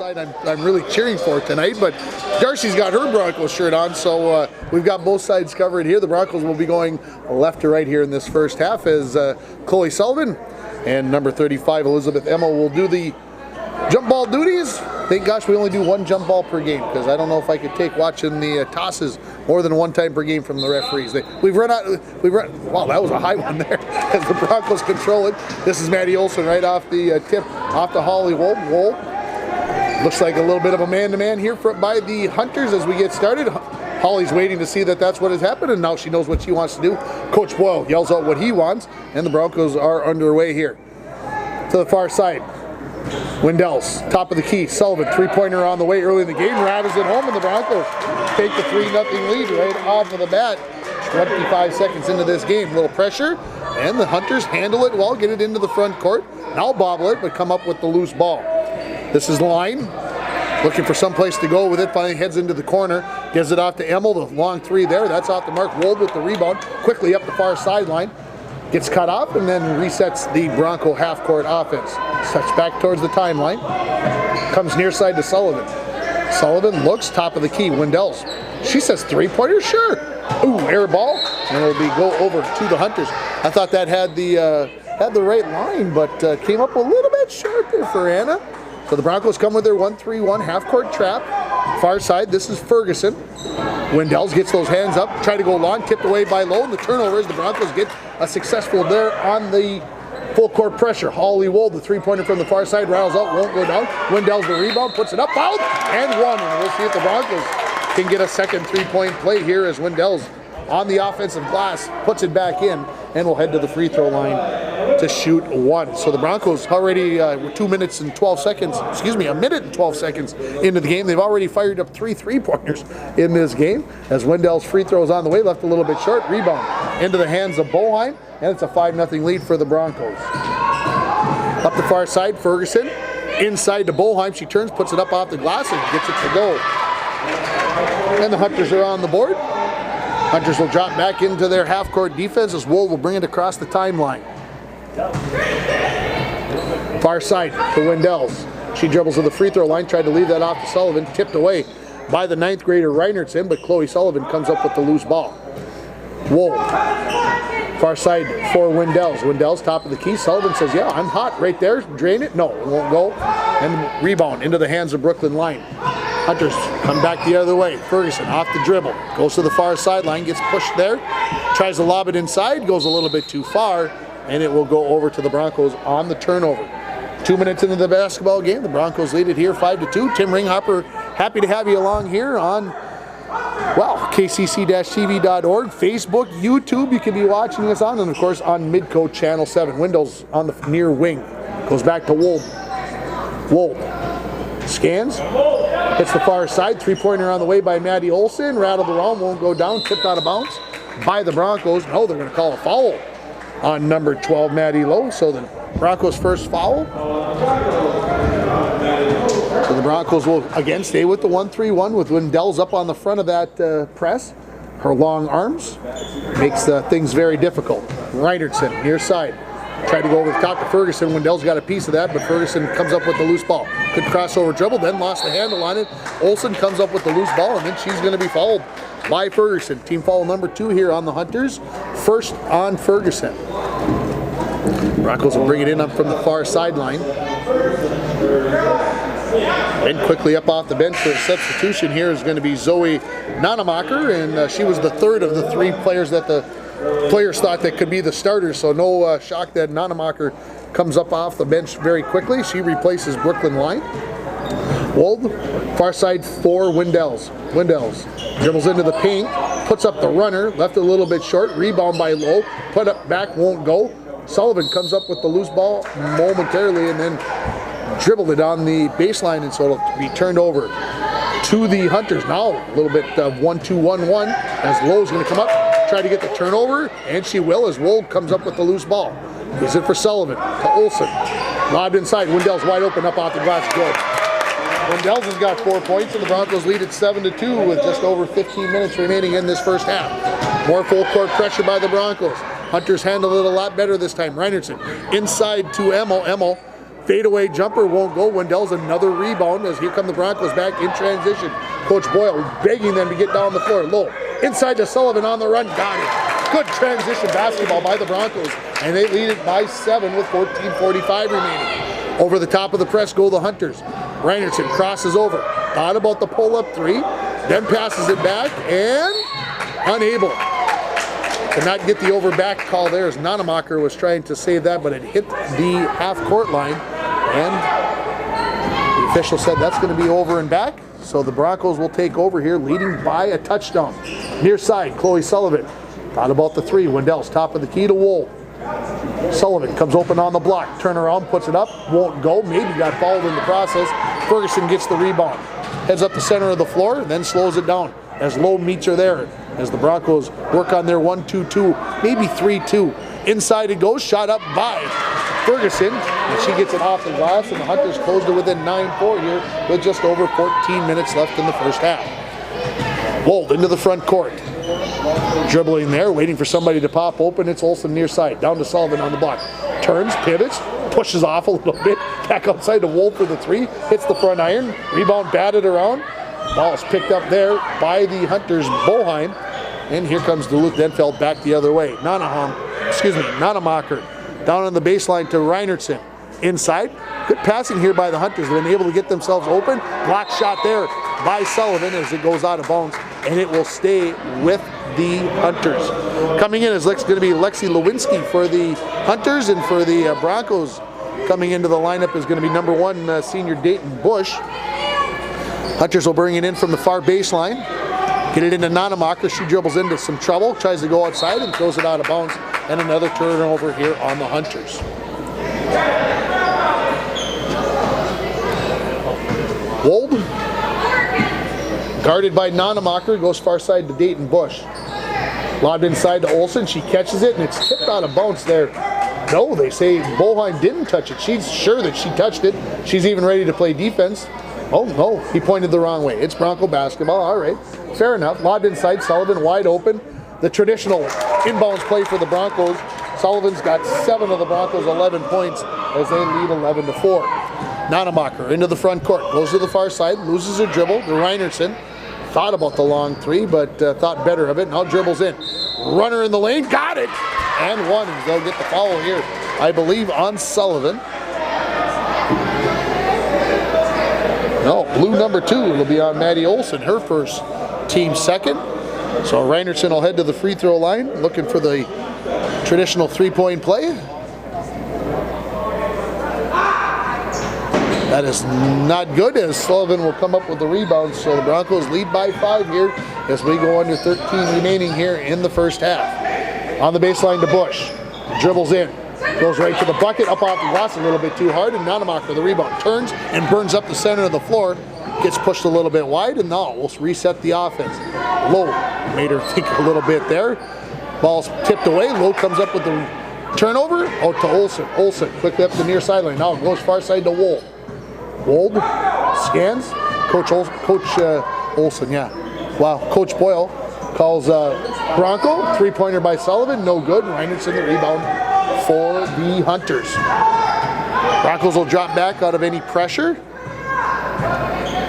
side I'm really cheering for tonight, but Darcy's got her Broncos shirt on, so we've got both sides covered here. The Broncos will be going left to right here in this first half as Chloe Sullivan and number 35 Elizabeth Emma will do the jump ball duties. Thank gosh we only do one jump ball per game, because I don't know if I could take watching the tosses more than one time per game from the referees. Wow, that was a high one there as the Broncos control it. This is Maddie Olson right off the tip, off to Holly Wolf. Looks like a little bit of a man-to-man here by the Hunters as we get started. Holly's waiting to see that that's what has happened, and now she knows what she wants to do. Coach Boyle yells out what he wants, and the Broncos are underway here. To the far side, Wendell's top of the key. Sullivan, three-pointer on the way early in the game, rattles it home, and the Broncos take the 3-0 lead right off of the bat. 25 seconds into this game, a little pressure, and the Hunters handle it well, get it into the front court. Now bobble it, but come up with the loose ball. This is Line, looking for some place to go with it, finally heads into the corner, gives it off to Emmel, the long three there, that's off the mark. Wold with the rebound, quickly up the far sideline, gets cut off, and then resets the Bronco half-court offense. Touch back towards the timeline, comes near side to Sullivan. Sullivan looks, top of the key, Wendell's. She says three-pointer, sure. Ooh, air ball, and it'll be go over to the Hunters. I thought that had the right line, but came up a little bit short there for Anna. So the Broncos come with their 1-3-1 half-court trap. Far side, this is Ferguson. Wendell's gets those hands up, try to go long, tipped away by Lowe, and the turnover is the Broncos get a successful there on the full court pressure. Holly Wold, the three-pointer from the far side, rattles out, won't go down. Wendell's the rebound, puts it up, fouled, and one. And we'll see if the Broncos can get a second three-point play here as Wendell's on the offensive glass, puts it back in, and will head to the free throw line to shoot one. So the Broncos already were 2 minutes and 12 seconds, excuse me, a minute and 12 seconds into the game. They've already fired up 3 3-pointers in this game as Wendell's free throws on the way, left a little bit short, rebound into the hands of Boheim, and it's a 5-0 lead for the Broncos. Up the far side, Ferguson, inside to Boheim, she turns, puts it up off the glass, and gets it to go. And the Hunters are on the board. Hunters will drop back into their half-court defense as Wold will bring it across the timeline. Far side to Wendell's. She dribbles to the free throw line, tried to leave that off to Sullivan, tipped away by the 9th grader Reinertson, but Chloe Sullivan comes up with the loose ball. Wold. Far side for Wendell's. Wendell's top of the key. Sullivan says, yeah, I'm hot right there. Drain it. No, it won't go. And rebound into the hands of Brooklyn Line. Hunters come back the other way. Ferguson off the dribble. Goes to the far sideline, gets pushed there. Tries to lob it inside, goes a little bit too far, and it will go over to the Broncos on the turnover. 2 minutes into the basketball game, the Broncos lead it here 5-2. Tim Ringhopper, happy to have you along here on, well, kcc-tv.org, Facebook, YouTube, you can be watching us on, and of course on Midco Channel 7. Windows on the near wing. Goes back to Wold. Wold scans, hits the far side, three-pointer on the way by Maddie Olson, rattled around, won't go down, tipped out of bounds by the Broncos. No, they're going to call a foul on number 12, Maddie Lowe, so the Broncos' first foul. So the Broncos will again stay with the 1-3-1 with Wendell's up on the front of that press. Her long arms makes things very difficult. Reinertson, near side. Tried to go over the top to Ferguson. Wendell's got a piece of that, but Ferguson comes up with the loose ball. Good crossover dribble, then lost the handle on it. Olsen comes up with the loose ball, and then she's going to be fouled by Ferguson. Team foul number 2 here on the Hunters. First on Ferguson. Broncos will bring it in up from the far sideline. And quickly up off the bench for a substitution here is going to be Zoe Nanemacher, and she was the third of the 3 players that the players thought that could be the starters, so no shock that Nanemacher comes up off the bench very quickly. She replaces Brooklyn Line. Wold, far side for Wendell's. Wendell's dribbles into the paint, puts up the runner, left a little bit short, rebound by Lowe, put up back, won't go. Sullivan comes up with the loose ball momentarily and then dribbled it on the baseline, and so it'll be turned over to the Hunters. Now a little bit of 1-2-1-1 as Lowe's going to come up, try to get the turnover, and she will as Wold comes up with the loose ball. Gives it for Sullivan to Olsen. Lobbed inside. Wendell's wide open up off the glass. Good. Wendell's has got 4 points, and the Broncos lead at 7-2 with just over 15 minutes remaining in this first half. More full court pressure by the Broncos. Hunters handled it a lot better this time. Reinertson inside to Emmel. Emmel Fadeaway jumper won't go. Wendell's another rebound as here come the Broncos back in transition. Coach Boyle begging them to get down the floor. Low. Inside to Sullivan on the run. Got it. Good transition basketball by the Broncos. And they lead it by 7 with 14:45 remaining. Over the top of the press go the Hunters. Reinertsen crosses over. Thought about the pull-up three. Then passes it back and unable to not get the over back call there as Nanemacher was trying to save that, but it hit the half-court line. And the official said that's going to be over and back. So the Broncos will take over here, leading by a touchdown. Near side, Chloe Sullivan. Thought about the three. Wendell's top of the key to Wool. Sullivan comes open on the block. Turn around, puts it up. Won't go. Maybe got fouled in the process. Ferguson gets the rebound. Heads up the center of the floor, then slows it down as Lowe meets her there. As the Broncos work on their 1-2-2, maybe 3-2. Inside it goes. Shot up by Ferguson, and she gets it off the glass, and the Hunters closed it within 9-4 here with just over 14 minutes left in the first half. Wold into the front court. Dribbling there, waiting for somebody to pop open. It's Olsen near side. Down to Sullivan on the block. Turns, pivots, pushes off a little bit. Back outside to Wold for the three. Hits the front iron. Rebound batted around. Ball's picked up there by the Hunters' Boheim. And here comes Duluth-Denfeld back the other way. Nanemacher down on the baseline to Reinertsen. Inside. Good passing here by the Hunters. They've been able to get themselves open. Block shot there by Sullivan as it goes out of bounds. And it will stay with the Hunters. Coming in is going to be Lexi Lewinsky for the Hunters, and for the Broncos coming into the lineup is going to be number 1 senior Dayton Bush. Hunters will bring it in from the far baseline. Get it into Nanemacher. She dribbles into some trouble, tries to go outside and throws it out of bounds. And another turnover here on the Hunters. Wold, guarded by Nanemacher, goes far side to Dayton Bush. Lobbed inside to Olsen. She catches it, and it's tipped out of bounds there. No, they say Boheim didn't touch it. She's sure that she touched it. She's even ready to play defense. Oh, no, he pointed the wrong way. It's Bronco basketball. All right, fair enough. Lobbed inside, Sullivan wide open. The traditional inbounds play for the Broncos. Sullivan's got 7 of the Broncos' 11 points as they lead 11-4. Nanemacher into the front court. Goes to the far side, loses her dribble to Reinertsen. Thought about the long three, but thought better of it. Now dribbles in. Runner in the lane, got it! And one. They'll get the foul here, I believe, on Sullivan. No, blue number 2 will be on Maddie Olsen, her first, team second. So Reinertsen will head to the free throw line, looking for the traditional three-point play. That is not good, as Sullivan will come up with the rebound. So the Broncos lead by 5 here as we go under 13 remaining here in the first half. On the baseline to Bush. Dribbles in. Goes right to the bucket, up off the glass a little bit too hard, and Nanemacher the rebound. Turns and burns up the center of the floor. Gets pushed a little bit wide, and now we'll reset the offense. Lowe made her think a little bit there. Ball's tipped away. Lowe comes up with the turnover. Out to Olsen. Olsen quickly up the near sideline. Now goes far side to Wold. Wold scans. Coach Olsen, yeah. Wow, Coach Boyle calls Bronco. Three-pointer by Sullivan, no good. Reinertsen the rebound for the Hunters. Broncos will drop back out of any pressure.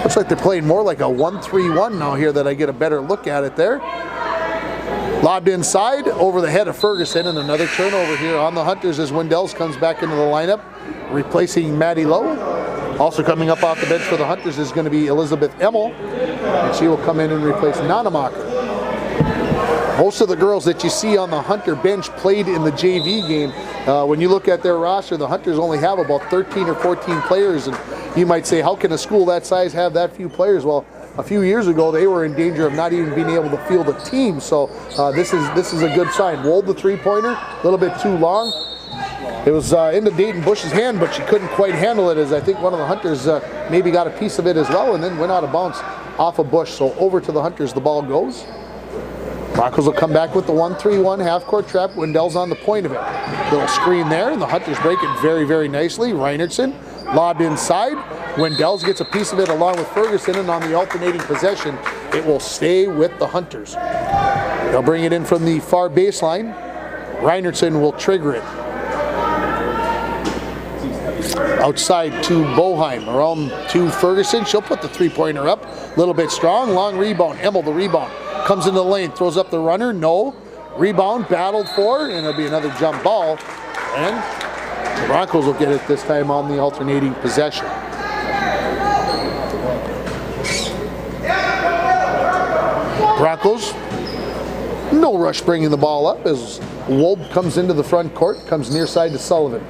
Looks like they're playing more like a 1-3-1 now here that I get a better look at it there. Lobbed inside, over the head of Ferguson, and another turnover here on the Hunters as Wendell's comes back into the lineup, replacing Maddie Lowe. Also coming up off the bench for the Hunters is going to be Elizabeth Emmel, and she will come in and replace Nanemacher. Most of the girls that you see on the Hunter bench played in the JV game. When you look at their roster, the Hunters only have about 13 or 14 players, and you might say, how can a school that size have that few players? Well, a few years ago, they were in danger of not even being able to field a team, so this is a good sign. Wold the three-pointer, a little bit too long. It was into Dayton Bush's hand, but she couldn't quite handle it, as I think one of the Hunters maybe got a piece of it as well, and then went out of bounds off of Bush. So over to the Hunters the ball goes. Broncos will come back with the 1-3-1 half-court trap. Wendell's on the point of it. Little screen there, and the Hunters break it very, very nicely. Reinertsen lobbed inside. Wendell's gets a piece of it along with Ferguson, and on the alternating possession, it will stay with the Hunters. They'll bring it in from the far baseline. Reinertsen will trigger it. Outside to Boheim, around to Ferguson. She'll put the three-pointer up. A little bit strong, long rebound. Emmel, the rebound. Comes into the lane, throws up the runner, no. Rebound, battled for, and it'll be another jump ball. And the Broncos will get it this time on the alternating possession. Broncos, no rush bringing the ball up as Wolb comes into the front court, comes near side to Sullivan.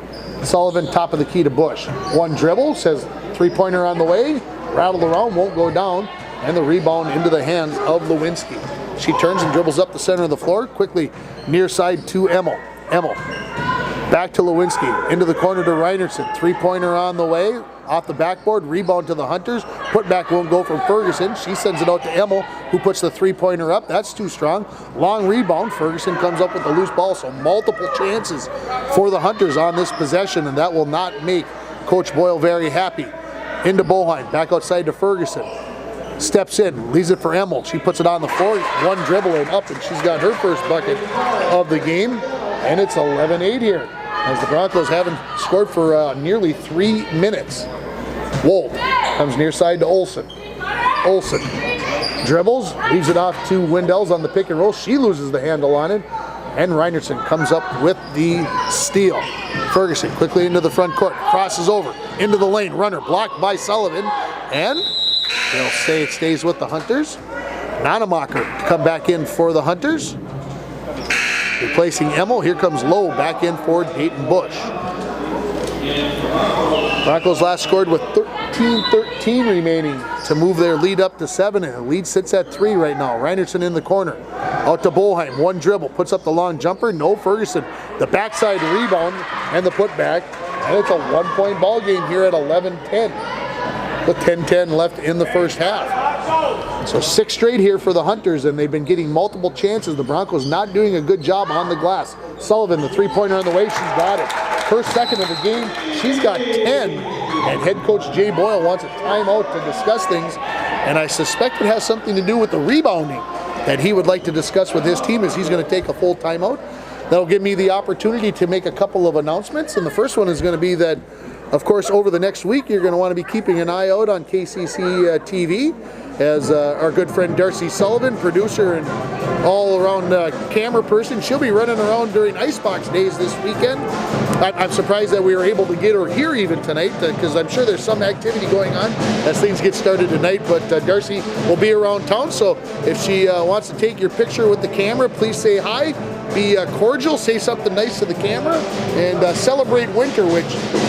Sullivan, top of the key to Bush. One dribble, says three-pointer on the way, rattled around, won't go down, and the rebound into the hands of Lewinsky. She turns and dribbles up the center of the floor, quickly near side to Emmel. Emmel, back to Lewinsky, into the corner to Reinertsen. Three-pointer on the way, off the backboard, rebound to the Hunters. Put back won't go from Ferguson. She sends it out to Emmel, who puts the three-pointer up. That's too strong. Long rebound. Ferguson comes up with the loose ball, so multiple chances for the Hunters on this possession, and that will not make Coach Boyle very happy. Into Boheim, back outside to Ferguson. Steps in, leaves it for Emmel. She puts it on the floor, one dribble and up, and she's got her first bucket of the game, and it's 11-8 here, as the Broncos haven't scored for nearly 3 minutes. Wolf comes near side to Olsen. Olsen dribbles, leaves it off to Windells on the pick and roll. She loses the handle on it, and Reinertsen comes up with the steal. Ferguson quickly into the front court, crosses over, into the lane, runner blocked by Sullivan, and they'll say it stays with the Hunters. Nanemacher to come back in for the Hunters. Replacing Emmel, here comes Lowe back in for Dayton Bush. Broncos last scored with 13-13 remaining to move their lead up to 7, and the lead sits at 3 right now. Reinertsen in the corner. Out to Boheim, one dribble, puts up the long jumper, no. Ferguson, the backside rebound and the putback, and it's a 1-point ball game here at 11-10. With 10-10 left in the first half. So 6 straight here for the Hunters, and they've been getting multiple chances. The Broncos not doing a good job on the glass. Sullivan, the three-pointer on the way, she's got it. Her second of the game, she's got 10. And head coach Jay Boyle wants a timeout to discuss things, and I suspect it has something to do with the rebounding that he would like to discuss with his team, as he's going to take a full timeout. That'll give me the opportunity to make a couple of announcements, and the first one is going to be that, of course, over the next week, you're going to want to be keeping an eye out on KCC TV, as our good friend Darcy Sullivan, producer and all-around camera person, she'll be running around during Icebox Days this weekend. I'm surprised that we were able to get her here even tonight, because I'm sure there's some activity going on as things get started tonight, but Darcy will be around town, so if she wants to take your picture with the camera, please say hi. Be cordial, say something nice to the camera, and celebrate winter, which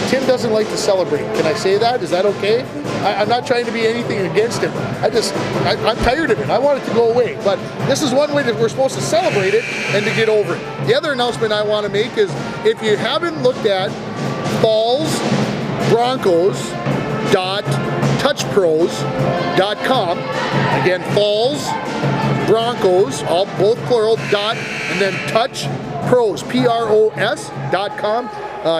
Tim doesn't like to celebrate. Can I say that? Is that okay? I'm not trying to be anything against him. I'm tired of it. I want it to go away. But this is one way that we're supposed to celebrate it and to get over it. The other announcement I want to make is, if you haven't looked at fallsbroncos.touchpros.com, again, Falls Broncos, all both plural, dot, and then touch pros, PROS.com.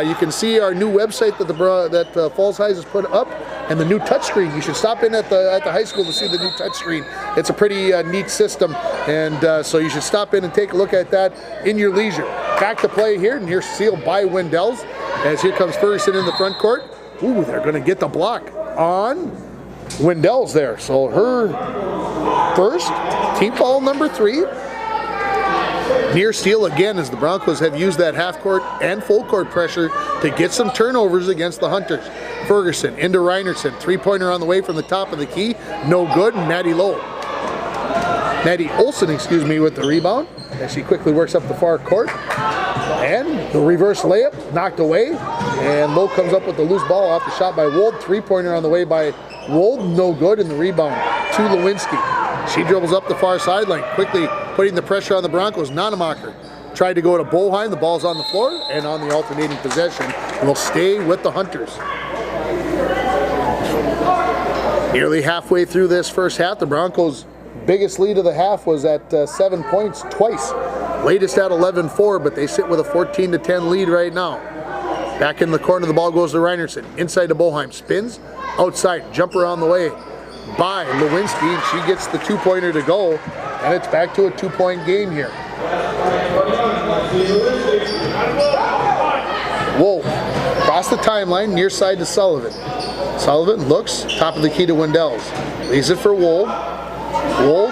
You can see our new website that Falls Highs has put up, and the new touchscreen. You should stop in at the high school to see the new touchscreen. It's a pretty neat system, and so you should stop in and take a look at that in your leisure. Back to play here, and here's sealed by Windells, as here comes Ferguson in the front court. Ooh, they're going to get the block on Windells there. So her first, team foul number 3. Near steal again, as the Broncos have used that half court and full court pressure to get some turnovers against the Hunters. Ferguson into Reinertsen, three-pointer on the way from the top of the key, no good. Maddie Olsen, with the rebound, as she quickly works up the far court. And the reverse layup knocked away, and Lowe comes up with the loose ball off the shot by Wold. Three-pointer on the way by Wold, no good, in the rebound to Lewinsky. She dribbles up the far sideline, quickly putting the pressure on the Broncos. Nanemacher tried to go to Boheim. The ball's on the floor, and on the alternating possession will stay with the Hunters. Nearly halfway through this first half, the Broncos' biggest lead of the half was at 7 points twice. Latest at 11-4, but they sit with a 14-10 lead right now. Back in the corner, the ball goes to Reinertsen. Inside to Boheim, spins, outside, jumper on the way by Lewinsky, and she gets the two-pointer to go, and it's back to a 2-point game here. Wolf Across the timeline, near side to Sullivan. Sullivan looks, top of the key to Wendells. Leaves it for Wold. Wold,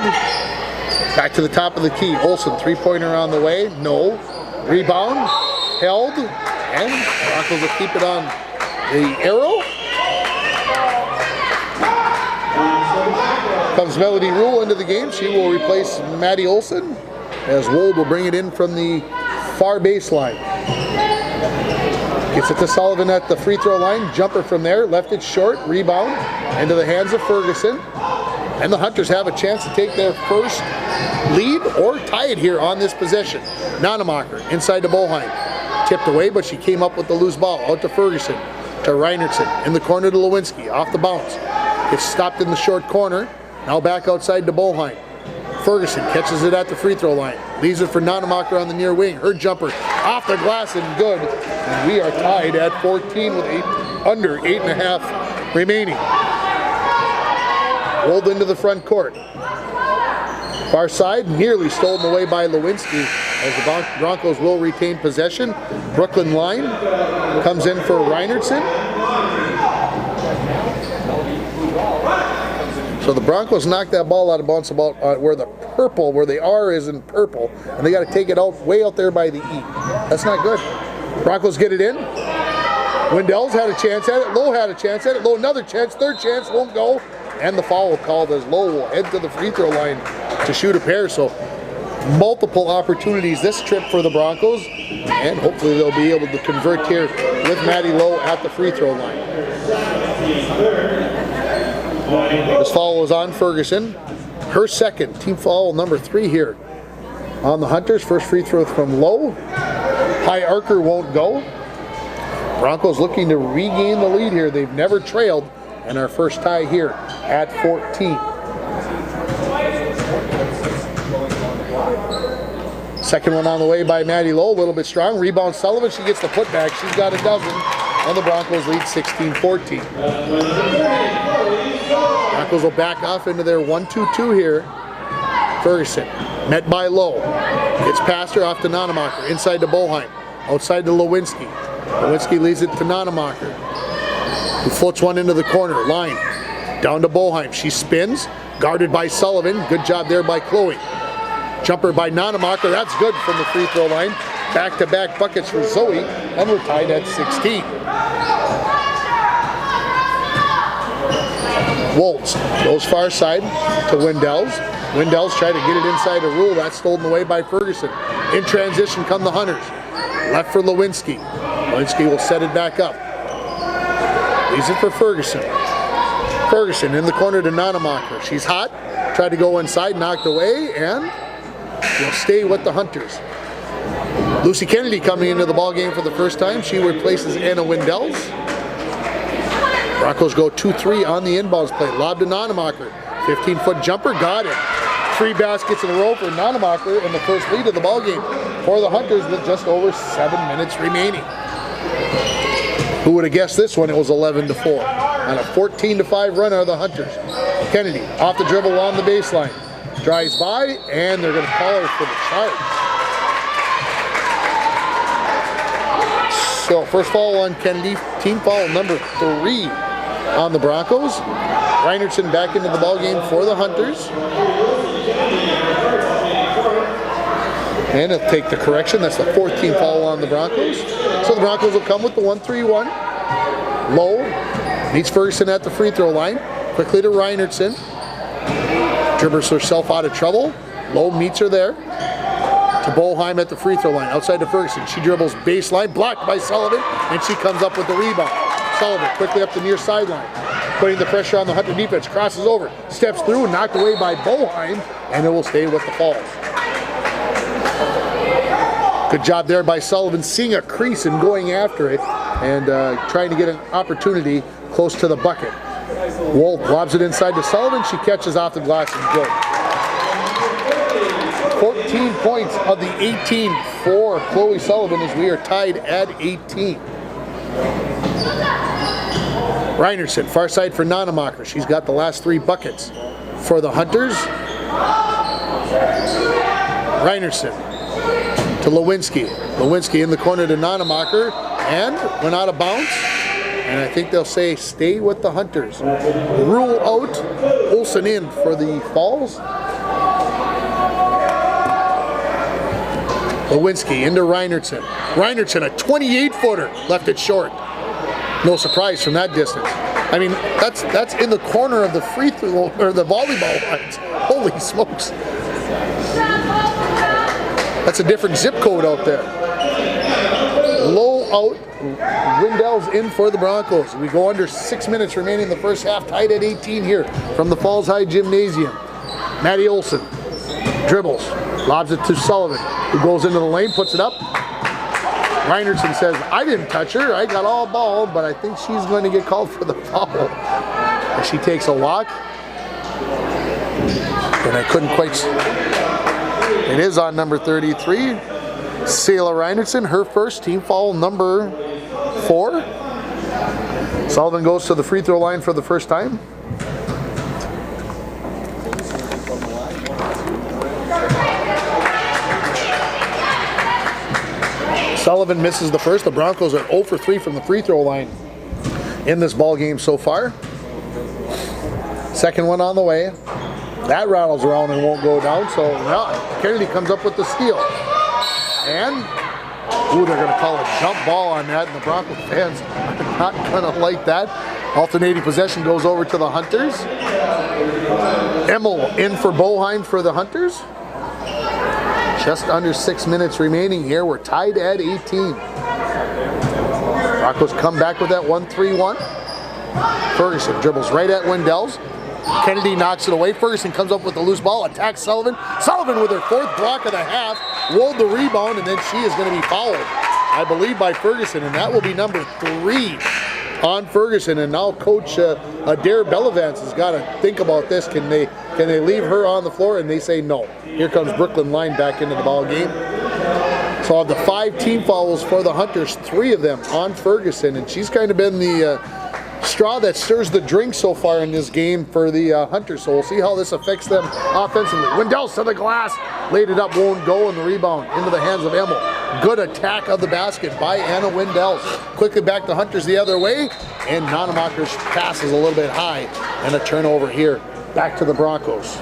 back to the top of the key. Olsen, three-pointer on the way. No. Rebound, held, and Broncos will keep it on the arrow. Comes Melody Rule into the game. She will replace Maddie Olsen, as Wold will bring it in from the far baseline. Gets it to Sullivan at the free throw line. Jumper from there. Left it short. Rebound into the hands of Ferguson. And the Hunters have a chance to take their first lead or tie it here on this possession. Nonemacher inside to Boheim. Tipped away, but she came up with the loose ball. Out to Ferguson. To Reinertsen. In the corner to Lewinsky. Off the bounce. Gets stopped in the short corner. Now back outside to Boheim. Ferguson catches it at the free throw line. Leaves it for Nonemacher on the near wing. Her jumper off the glass and good. And we are tied at 14 with under 8.5 remaining. Rolled into the front court. Far side, nearly stolen away by Lewinsky as the Broncos will retain possession. Brooklyn line comes in for Reinertsen. So the Broncos knocked that ball out of bounds about where the purple, where the R is in purple, and they got to take it out way out there by the E. That's not good. Broncos get it in. Wendells had a chance at it. Lowe had a chance at it. Lowe another chance. Third chance won't go. And the foul called as Lowe will head to the free throw line to shoot a pair. So multiple opportunities this trip for the Broncos, and hopefully they'll be able to convert here with Maddie Lowe at the free throw line. This foul was on Ferguson. Her second, team foul number 3 here on the Hunters. First free throw from Lowe. High arcer won't go. Broncos looking to regain the lead here. They've never trailed, and our first tie here at 14. Second one on the way by Maddie Lowe, a little bit strong. Rebound Sullivan, she gets the putback. She's got a dozen, and the Broncos lead 16-14. Broncos will back off into their 1-2-2 here. Ferguson, met by Lowe. Gets past her off to Nonemacher. Inside to Boheim. Outside to Lewinsky. Lewinsky leads it to Nonemacher, who floats one into the corner. Line. Down to Boheim. She spins. Guarded by Sullivan. Good job there by Chloe. Jumper by Nonemacher. That's good from the free throw line. Back-to-back buckets for Zoe. And we're tied at 16. Woltz goes far side to Wendells. Wendells tried to get it inside a Rule. That's stolen away by Ferguson. In transition come the Hunters. Left for Lewinsky. Lewinsky will set it back up. Leaves it for Ferguson. Ferguson in the corner to Nonemacher. She's hot. Tried to go inside, knocked away, and will stay with the Hunters. Lucy Kennedy coming into the ballgame for the first time. She replaces Anna Wendells. Broncos go 2-3 on the inbounds play. Lob to Nonemacher. 15-foot jumper, got it. 3 baskets in a row for Nonemacher in the first lead of the ballgame for the Hunters with just over 7 minutes remaining. Who would have guessed this one? It was 11-4. On a 14-5 run are the Hunters. Kennedy off the dribble on the baseline. Drives by, and they're going to call her for the charge. So first foul on Kennedy, team foul number 3 on the Broncos. Reinertsen back into the ballgame for the Hunters. And he'll take the correction. That's the 4th team foul on the Broncos. So the Broncos will come with the 1-3-1. Lowe meets Ferguson at the free throw line. Quickly to Reinertsen. Dribbles herself out of trouble. Lowe meets her there. To Boheim at the free throw line. Outside to Ferguson. She dribbles baseline. Blocked by Sullivan. And she comes up with the rebound. Sullivan quickly up the near sideline. Putting the pressure on the Hunter defense. Crosses over. Steps through. Knocked away by Boheim. And it will stay with the Falls. Good job there by Sullivan, seeing a crease and going after it and trying to get an opportunity close to the bucket. Wolt lobs it inside to Sullivan. She catches off the glass and good. 14 points of the 18 for Chloe Sullivan as we are tied at 18. Reinertsen, far side for Nonemacher. She's got the last 3 buckets for the Hunters. Reinertsen to Lewinsky. Lewinsky in the corner to Nonemacher. and went out of bounds. And I think they'll say stay with the Hunters. Rule out, Olsen in for the Falls. Lewinsky into Reinertsen. Reinertsen, a 28-footer, left it short. No surprise from that distance. I mean, that's in the corner of the free throw or the volleyball lines. Holy smokes. That's a different zip code out there. Low out, Windell's in for the Broncos. We go under 6 minutes remaining in the first half, tied at 18 here from the Falls High Gymnasium. Maddie Olsen dribbles, lobs it to Sullivan, who goes into the lane, puts it up. Reinertsen says, I didn't touch her, I got all ball, but I think she's going to get called for the foul. And she takes a walk. And I couldn't quite... It is on number 33. Selah Reinertsen, her first, team foul number 4. Sullivan goes to the free throw line for the first time. Sullivan misses the first. The Broncos are 0 for 3 from the free throw line in this ball game so far. Second one on the way. That rattles around and won't go down, so Kennedy comes up with the steal. And, ooh, they're going to call a jump ball on that, and the Broncos fans are not going to like that. Alternating possession goes over to the Hunters. Emmel in for Boheim for the Hunters. Just under 6 minutes remaining here. We're tied at 18. Broncos come back with that 1-3-1. Ferguson dribbles right at Wendell's. Kennedy knocks it away. Ferguson comes up with the loose ball, attacks Sullivan. Sullivan with her 4th block of the half, rolled the rebound, and then she is going to be fouled, I believe, by Ferguson, and that will be number 3 on Ferguson. And now Coach Adair Bellavance has got to think about this. Can they leave her on the floor? And they say no. Here comes Brooklyn Line back into the ball game. So of the 5 team fouls for the Hunters, 3 of them on Ferguson, and she's kind of been the straw that stirs the drink so far in this game for the Hunters. So we'll see how this affects them offensively. Wendell's to the glass, laid it up, won't go, and the rebound into the hands of Emmel. Good attack of the basket by Anna Wendell. Quickly back to Hunters the other way, and Nonemacher's pass is a little bit high, and a turnover here. Back to the Broncos.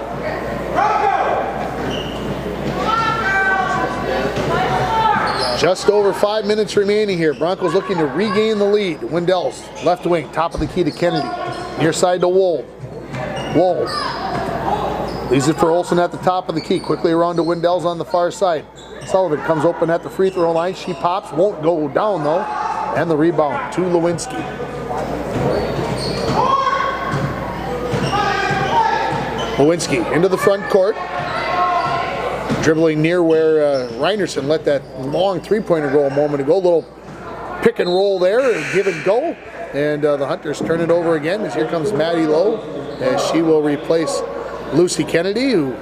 Just over 5 minutes remaining here. Broncos looking to regain the lead. Wendell's left wing, top of the key to Kennedy. Near side to Wold. Wold leaves it for Olsen at the top of the key. Quickly around to Wendell's on the far side. Sullivan comes open at the free throw line. She pops, won't go down though. And the rebound to Lewinsky. Lewinsky into the front court. Dribbling near where Reinertsen let that long three-pointer go a moment ago. A little pick and roll there, give and go. And the Hunters turn it over again as here comes Maddie Lowe, as she will replace Lucy Kennedy, who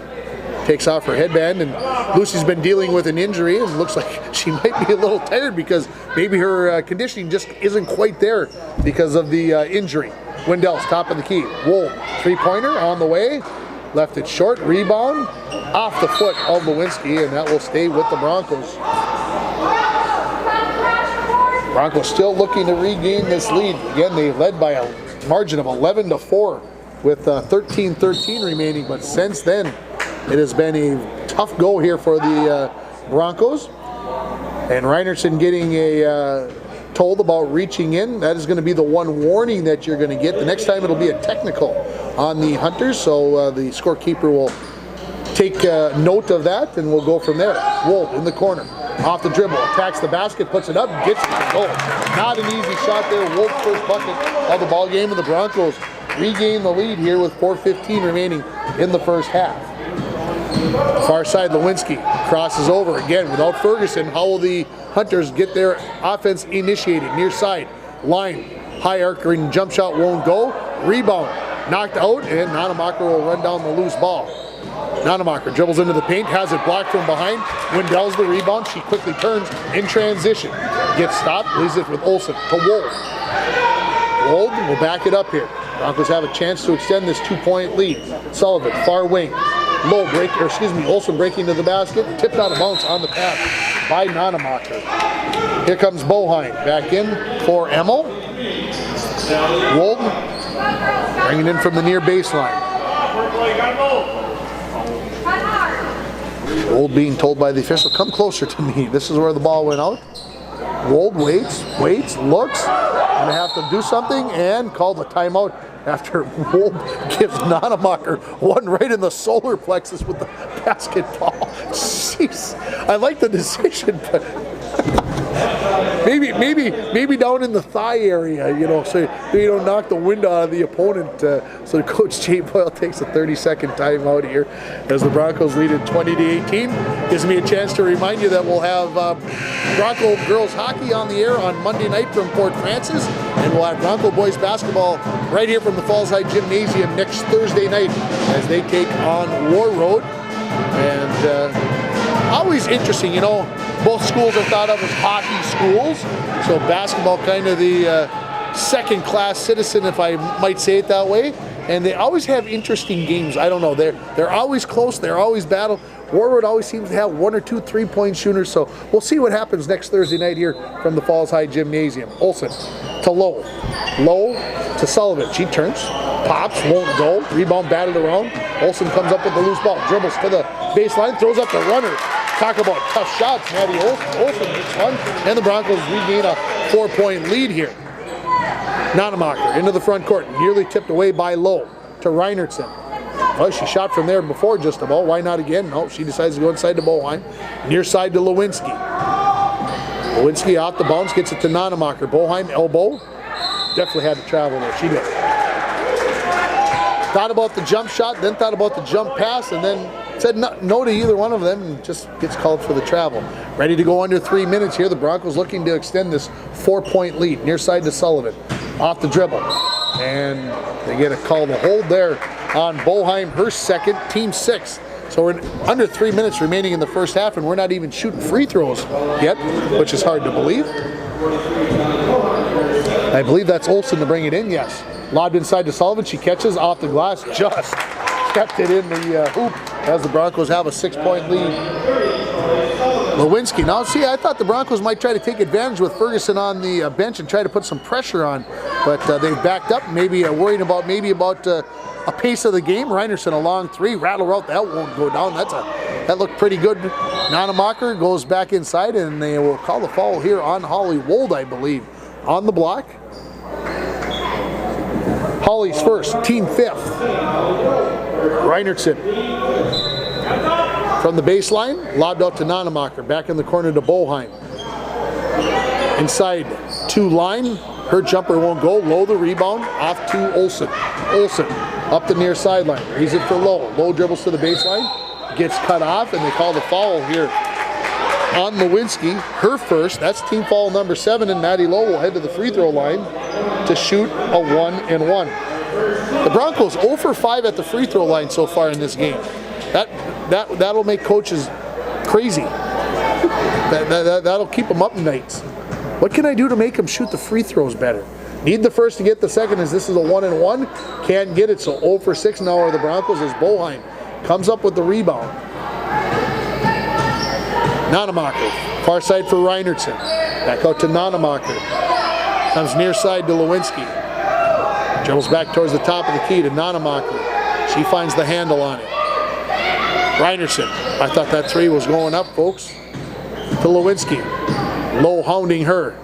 takes off her headband. And Lucy's been dealing with an injury and looks like she might be a little tired because maybe her conditioning just isn't quite there because of the injury. Wendell's top of the key. Wool, three-pointer on the way. Left it short, rebound, off the foot of Lewinsky, and that will stay with the Broncos. Broncos still looking to regain this lead. Again, they led by a margin of 11-4 with 13-13 remaining, but since then, it has been a tough go here for the Broncos. And Reinertsen getting told about reaching in. That is going to be the one warning that you're going to get. The next time it'll be a technical on the Hunters, so the scorekeeper will take note of that, and we'll go from there. Wolf in the corner, off the dribble, attacks the basket, puts it up, gets it to go. Not an easy shot there. Wolf's first bucket of the ball game, and the Broncos regain the lead here with 4:15 remaining in the first half. Far side, Lewinsky crosses over again without Ferguson. How will the Hunters get their offense initiated? Near side, line, high arcing jump shot won't go. Rebound, knocked out, and Nonemacher will run down the loose ball. Nonemacher dribbles into the paint, has it blocked from behind. Wendell's the rebound. She quickly turns in transition. Gets stopped, leaves it with Olsen to Wold. Wold will back it up here. Broncos have a chance to extend this 2-point lead. Sullivan, far wing. Olsen breaking to the basket, tipped out of bounds on the pass by Nanemacher. Here comes Boheim back in for Emmel. Wold bringing in from the near baseline. Wold being told by the official, come closer to me. This is where the ball went out. Wold waits, looks, gonna have to do something and called a timeout after Wold gives Nanemacher one right in the solar plexus with the basketball. Jeez, I like the decision, but maybe down in the thigh area, you know, so you don't knock the wind out of the opponent. So Coach Jay Boyle takes a 30-second timeout here as the Broncos lead it 20-18. Gives me a chance to remind you that we'll have Bronco girls hockey on the air on Monday night from Port Francis, and we'll have Bronco boys basketball right here from the Falls High Gymnasium next Thursday night as they take on War Road. And always interesting, you know, both schools are thought of as hockey schools, so basketball kind of the second-class citizen, if I might say it that way. And they always have interesting games. I don't know, they're always close, they're always battle. Warwood always seems to have one or two three-point shooters, so we'll see what happens next Thursday night here from the Falls High Gymnasium. Olsen to Lowe. Lowe to Sullivan. She turns, pops, won't go. Rebound batted around. Olsen comes up with the loose ball, dribbles to the baseline, throws up the runner. Talk about tough shots. Maddie Olsen gets one, and the Broncos regain a 4-point lead here. Nanemacher into the front court, nearly tipped away by Lowe to Reinertsen. Well, she shot from there before just about. Why not again? No, she decides to go inside to Boheim. Near side to Lewinsky. Lewinsky off the bounce, gets it to Nanemacher. Boheim, elbow. Definitely had to travel there. She did. Thought about the jump shot, then thought about the jump pass, and then said no to either one of them and just gets called for the travel. Ready to go under 3 minutes here. The Broncos looking to extend this 4-point lead. Near side to Sullivan. Off the dribble. And they get a call to hold there on Boheim, her second, team 6. So we're under 3 minutes remaining in the first half, and we're not even shooting free throws yet, which is hard to believe. I believe that's Olsen to bring it in, yes. Lobbed inside to Sullivan, she catches off the glass, just kept it in the hoop as the Broncos have a 6-point lead. Lewinsky. Now, see, I thought the Broncos might try to take advantage with Ferguson on the bench and try to put some pressure on, but they've backed up, maybe worried about a pace of the game. Reinertsen, a long three, rattle route, that won't go down. That looked pretty good. Nanemacher goes back inside, and they will call the foul here on Holly Wold, I believe, on the block. Holly's first, team 5th. Reinertsen from the baseline, lobbed out to Nanemacher, back in the corner to Boheim. Inside to line, her jumper won't go. Lowe the rebound, off to Olsen. Olsen up the near sideline, raise it for Lowe. Lowe dribbles to the baseline, gets cut off, and they call the foul here on Lewinsky. Her first, that's team foul number 7, and Maddie Lowe will head to the free throw line to shoot a 1-and-1. The Broncos 0 for 5 at the free throw line so far in this game. That'll make coaches crazy. That'll keep them up nights. What can I do to make them shoot the free throws better? Need the first to get the second, as this is a 1-and-1. Can't get it, so 0 for 6 now are the Broncos as Boheim comes up with the rebound. Nanemacher, far side for Reinertsen. Back out to Nanemacher. Comes near side to Lewinsky. Dribbles back towards the top of the key to Nanemacher. She finds the handle on it. Reinertsen, I thought that three was going up, folks. To Lewinsky. Lowe hounding her.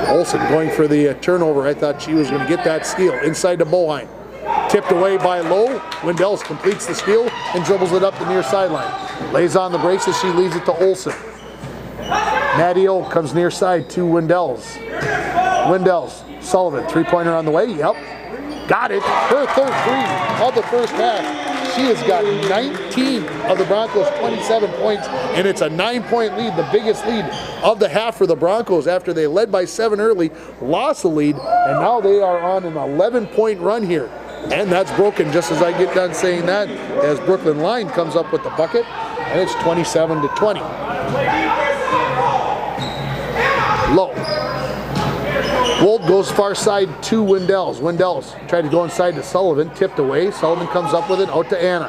Olsen going for the turnover. I thought she was going to get that steal. Inside to Boheim. Tipped away by Lowe. Wendels completes the steal and dribbles it up the near sideline. Lays on the braces, she leaves it to Olsen. Maddie O comes near side to Wendels. Wendels, Sullivan, three-pointer on the way, yep. Got it, her third three of the first half. She has got 19 of the Broncos' 27 points, and it's a 9-point lead, the biggest lead of the half for the Broncos after they led by 7 early, lost the lead, and now they are on an 11-point run here. And that's broken just as I get done saying that, as Brooklyn Line comes up with the bucket, and it's 27-20. Low. Wold goes far side to Wendels. Wendels tried to go inside to Sullivan, tipped away. Sullivan comes up with it, out to Anna.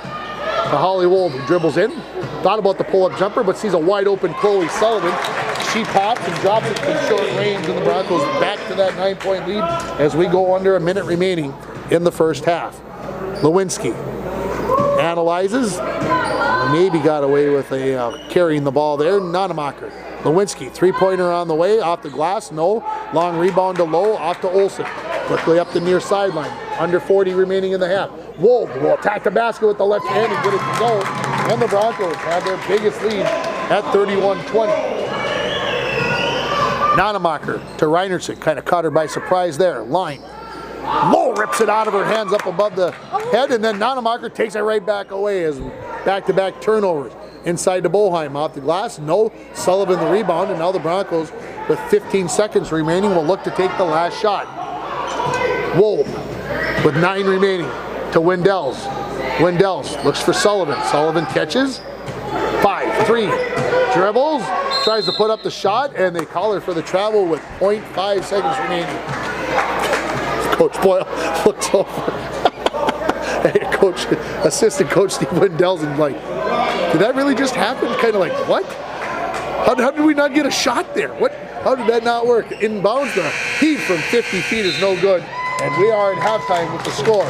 to Holly Wold, who dribbles in. Thought about the pull-up jumper, but sees a wide open Chloe Sullivan. She pops and drops it from short range, and the Broncos back to that 9-point lead as we go under a minute remaining in the first half. Lewinsky analyzes, maybe got away with a carrying the ball there. Nonemacher. Lewinsky, three-pointer on the way, off the glass, no. Long rebound to Lowe, off to Olsen. Quickly up the near sideline, under 40 remaining in the half. Wold will attack the basket with the left hand and get it to go. And the Broncos have their biggest lead at 31-20. Nonemacher to Reinertsen, kind of caught her by surprise there. Line. Lowe rips it out of her hands up above the head, and then Nonemacher takes it right back away as back-to-back turnovers. Inside to Boheim, off the glass, no. Sullivan the rebound, and now the Broncos, with 15 seconds remaining, will look to take the last shot. Wold with 9 remaining to Windells. Windells looks for Sullivan. Sullivan catches. 5-3. Dribbles. Tries to put up the shot, and they call her for the travel with 0.5 seconds remaining. Coach Boyle looks over. Assistant coach Steve Windells, and like, did that really just happen? Kind of like, what? How did we not get a shot there? What? How did that not work? Inbounds, the heave from 50 feet is no good. And we are at halftime with the score.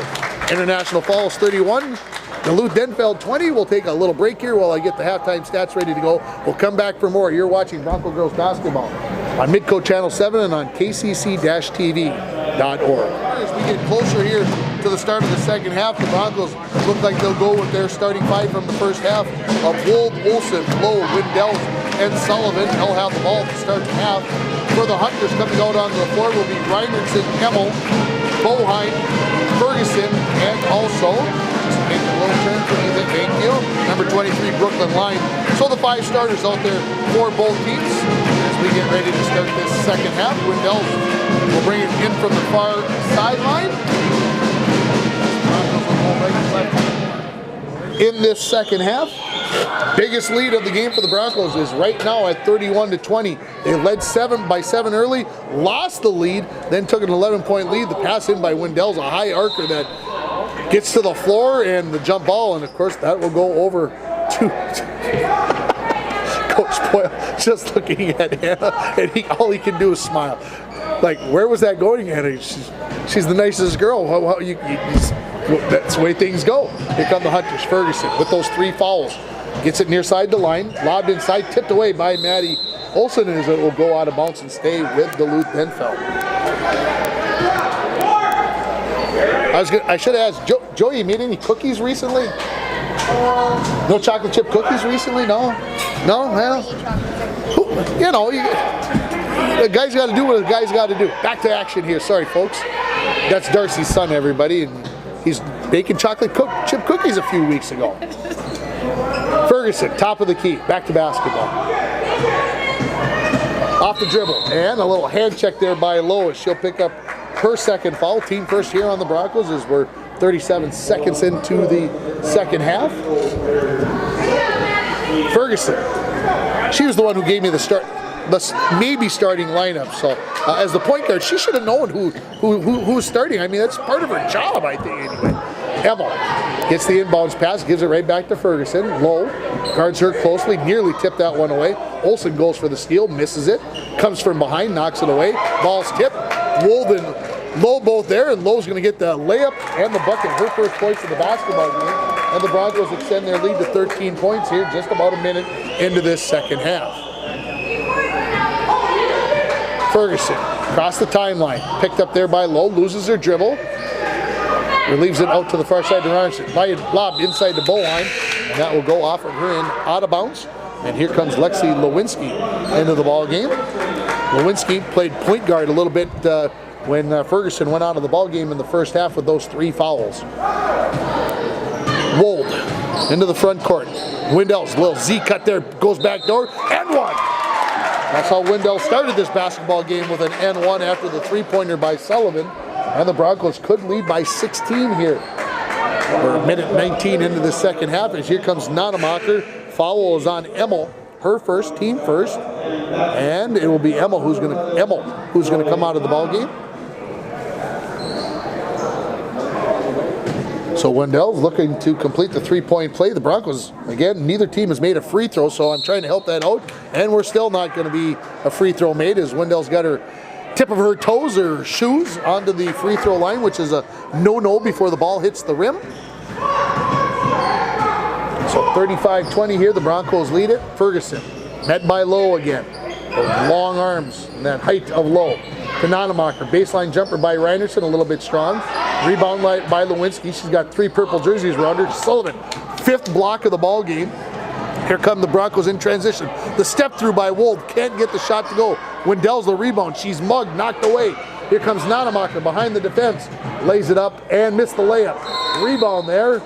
International Falls 31, Duluth-Denfeld 20. We'll take a little break here while I get the halftime stats ready to go. We'll come back for more. You're watching Bronco Girls Basketball on Midco Channel 7 and on kcc-tv.org. As we get closer here to the start of the second half, the Broncos look like they'll go with their starting five from the first half of Wold, Olsen, Lowe, Windells, and Sullivan. They'll have the ball to start the half. For the Hunters, coming out on the floor will be Reinertsen, Hemmel, Boheim, Ferguson, and also, just making a little turn for me, thank you, number 23, Brooklyn Line. So the 5 starters out there for both teams as we get ready to start this second half. Windells will bring it in from the far sideline. In this second half, biggest lead of the game for the Broncos is right now at 31-20. They led by 7 early, lost the lead, then took an 11-point lead. The pass in by Windells, a high arcer that gets to the floor, and the jump ball, and of course that will go over to Coach Boyle, just looking at Hannah, and all he can do is smile. Like, where was that going, Hannah? She's the nicest girl. That's the way things go. Here come the Hunters. Ferguson with those 3 fouls. Gets it near side the line, lobbed inside, tipped away by Maddie Olsen, as it will go out of bounds and stay with Duluth-Denfeld. I should have asked, Joey, you made any cookies recently? No chocolate chip cookies recently? No? Well, you know, the guy's got to do what the guy's got to do. Back to action here. Sorry, folks. That's Darcy's son, everybody, and he's baking chocolate chip cookies a few weeks ago. Ferguson, top of the key, back to basketball. Off the dribble, and a little hand check there by Lowe as she'll pick up her second foul. Team first here on the Broncos as we're 37 seconds into the second half. Ferguson, she was the one who gave me the maybe starting lineup. So as the point guard, she should have known who's starting. I mean, that's part of her job, I think, anyway. Emma gets the inbounds pass, gives it right back to Ferguson. Lowe guards her closely, nearly tipped that one away. Olsen goes for the steal, misses it, comes from behind, knocks it away. Ball's tipped. Wold and Lowe both there, and Lowe's going to get the layup and the bucket, her first points of the basketball game. And the Broncos extend their lead to 13 points here, just about a minute into this second half. Ferguson across the timeline, picked up there by Lowe, loses her dribble. Relieves it out to the far side to Reinertsen. Lob inside to Boheim, and that will go off of her in out of bounds. And here comes Lexi Lewinsky into the ball game. Lewinsky played point guard a little bit when Ferguson went out of the ball game in the first half with those 3 fouls. Wold into the front court. Windells, little Z cut there, goes back door, and one. That's how Windells started this basketball game, with an N1 after the 3-pointer by Sullivan. And the Broncos could lead by 16 here. We're a minute 19 into the second half, as here comes Nonemacher. Foul is on Emmel, her first, team first, and it will be Emmel who's going to come out of the ball game. So Wendell's looking to complete the three-point play. The Broncos, again, neither team has made a free throw, so I'm trying to help that out. And we're still not going to be a free throw made as Wendell's got her tip of her toes or shoes onto the free throw line, which is a no-no before the ball hits the rim. So 35-20 here, the Broncos lead it. Ferguson, met by Lowe again. Those long arms and that height of Lowe. To Nanemacher, baseline jumper by Reinertsen, a little bit strong. Rebound by Lewinsky, she's got 3 purple jerseys around her. Sullivan, 5th block of the ball game. Here come the Broncos in transition. The step through by Wold, can't get the shot to go. Wendell's the rebound, she's mugged, knocked away. Here comes Nanemacher behind the defense, lays it up and missed the layup. Rebound there,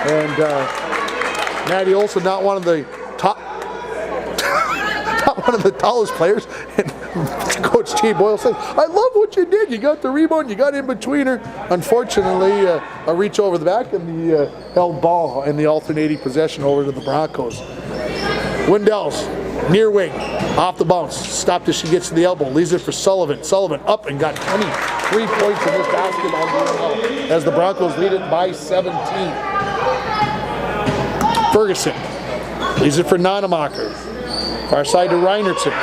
and Maddie Olson, not one of the tallest players. And Coach T. Boyle says, "I love what you did. You got the rebound, you got in between her." Unfortunately, a reach over the back and the held ball in the alternating possession over to the Broncos. Wendell's near wing, off the bounce, stopped as she gets to the elbow, leaves it for Sullivan. Sullivan up and got 23 points in this basketball game as the Broncos lead it by 17. Ferguson leaves it for Nanemacher. Far side to Reinertsen.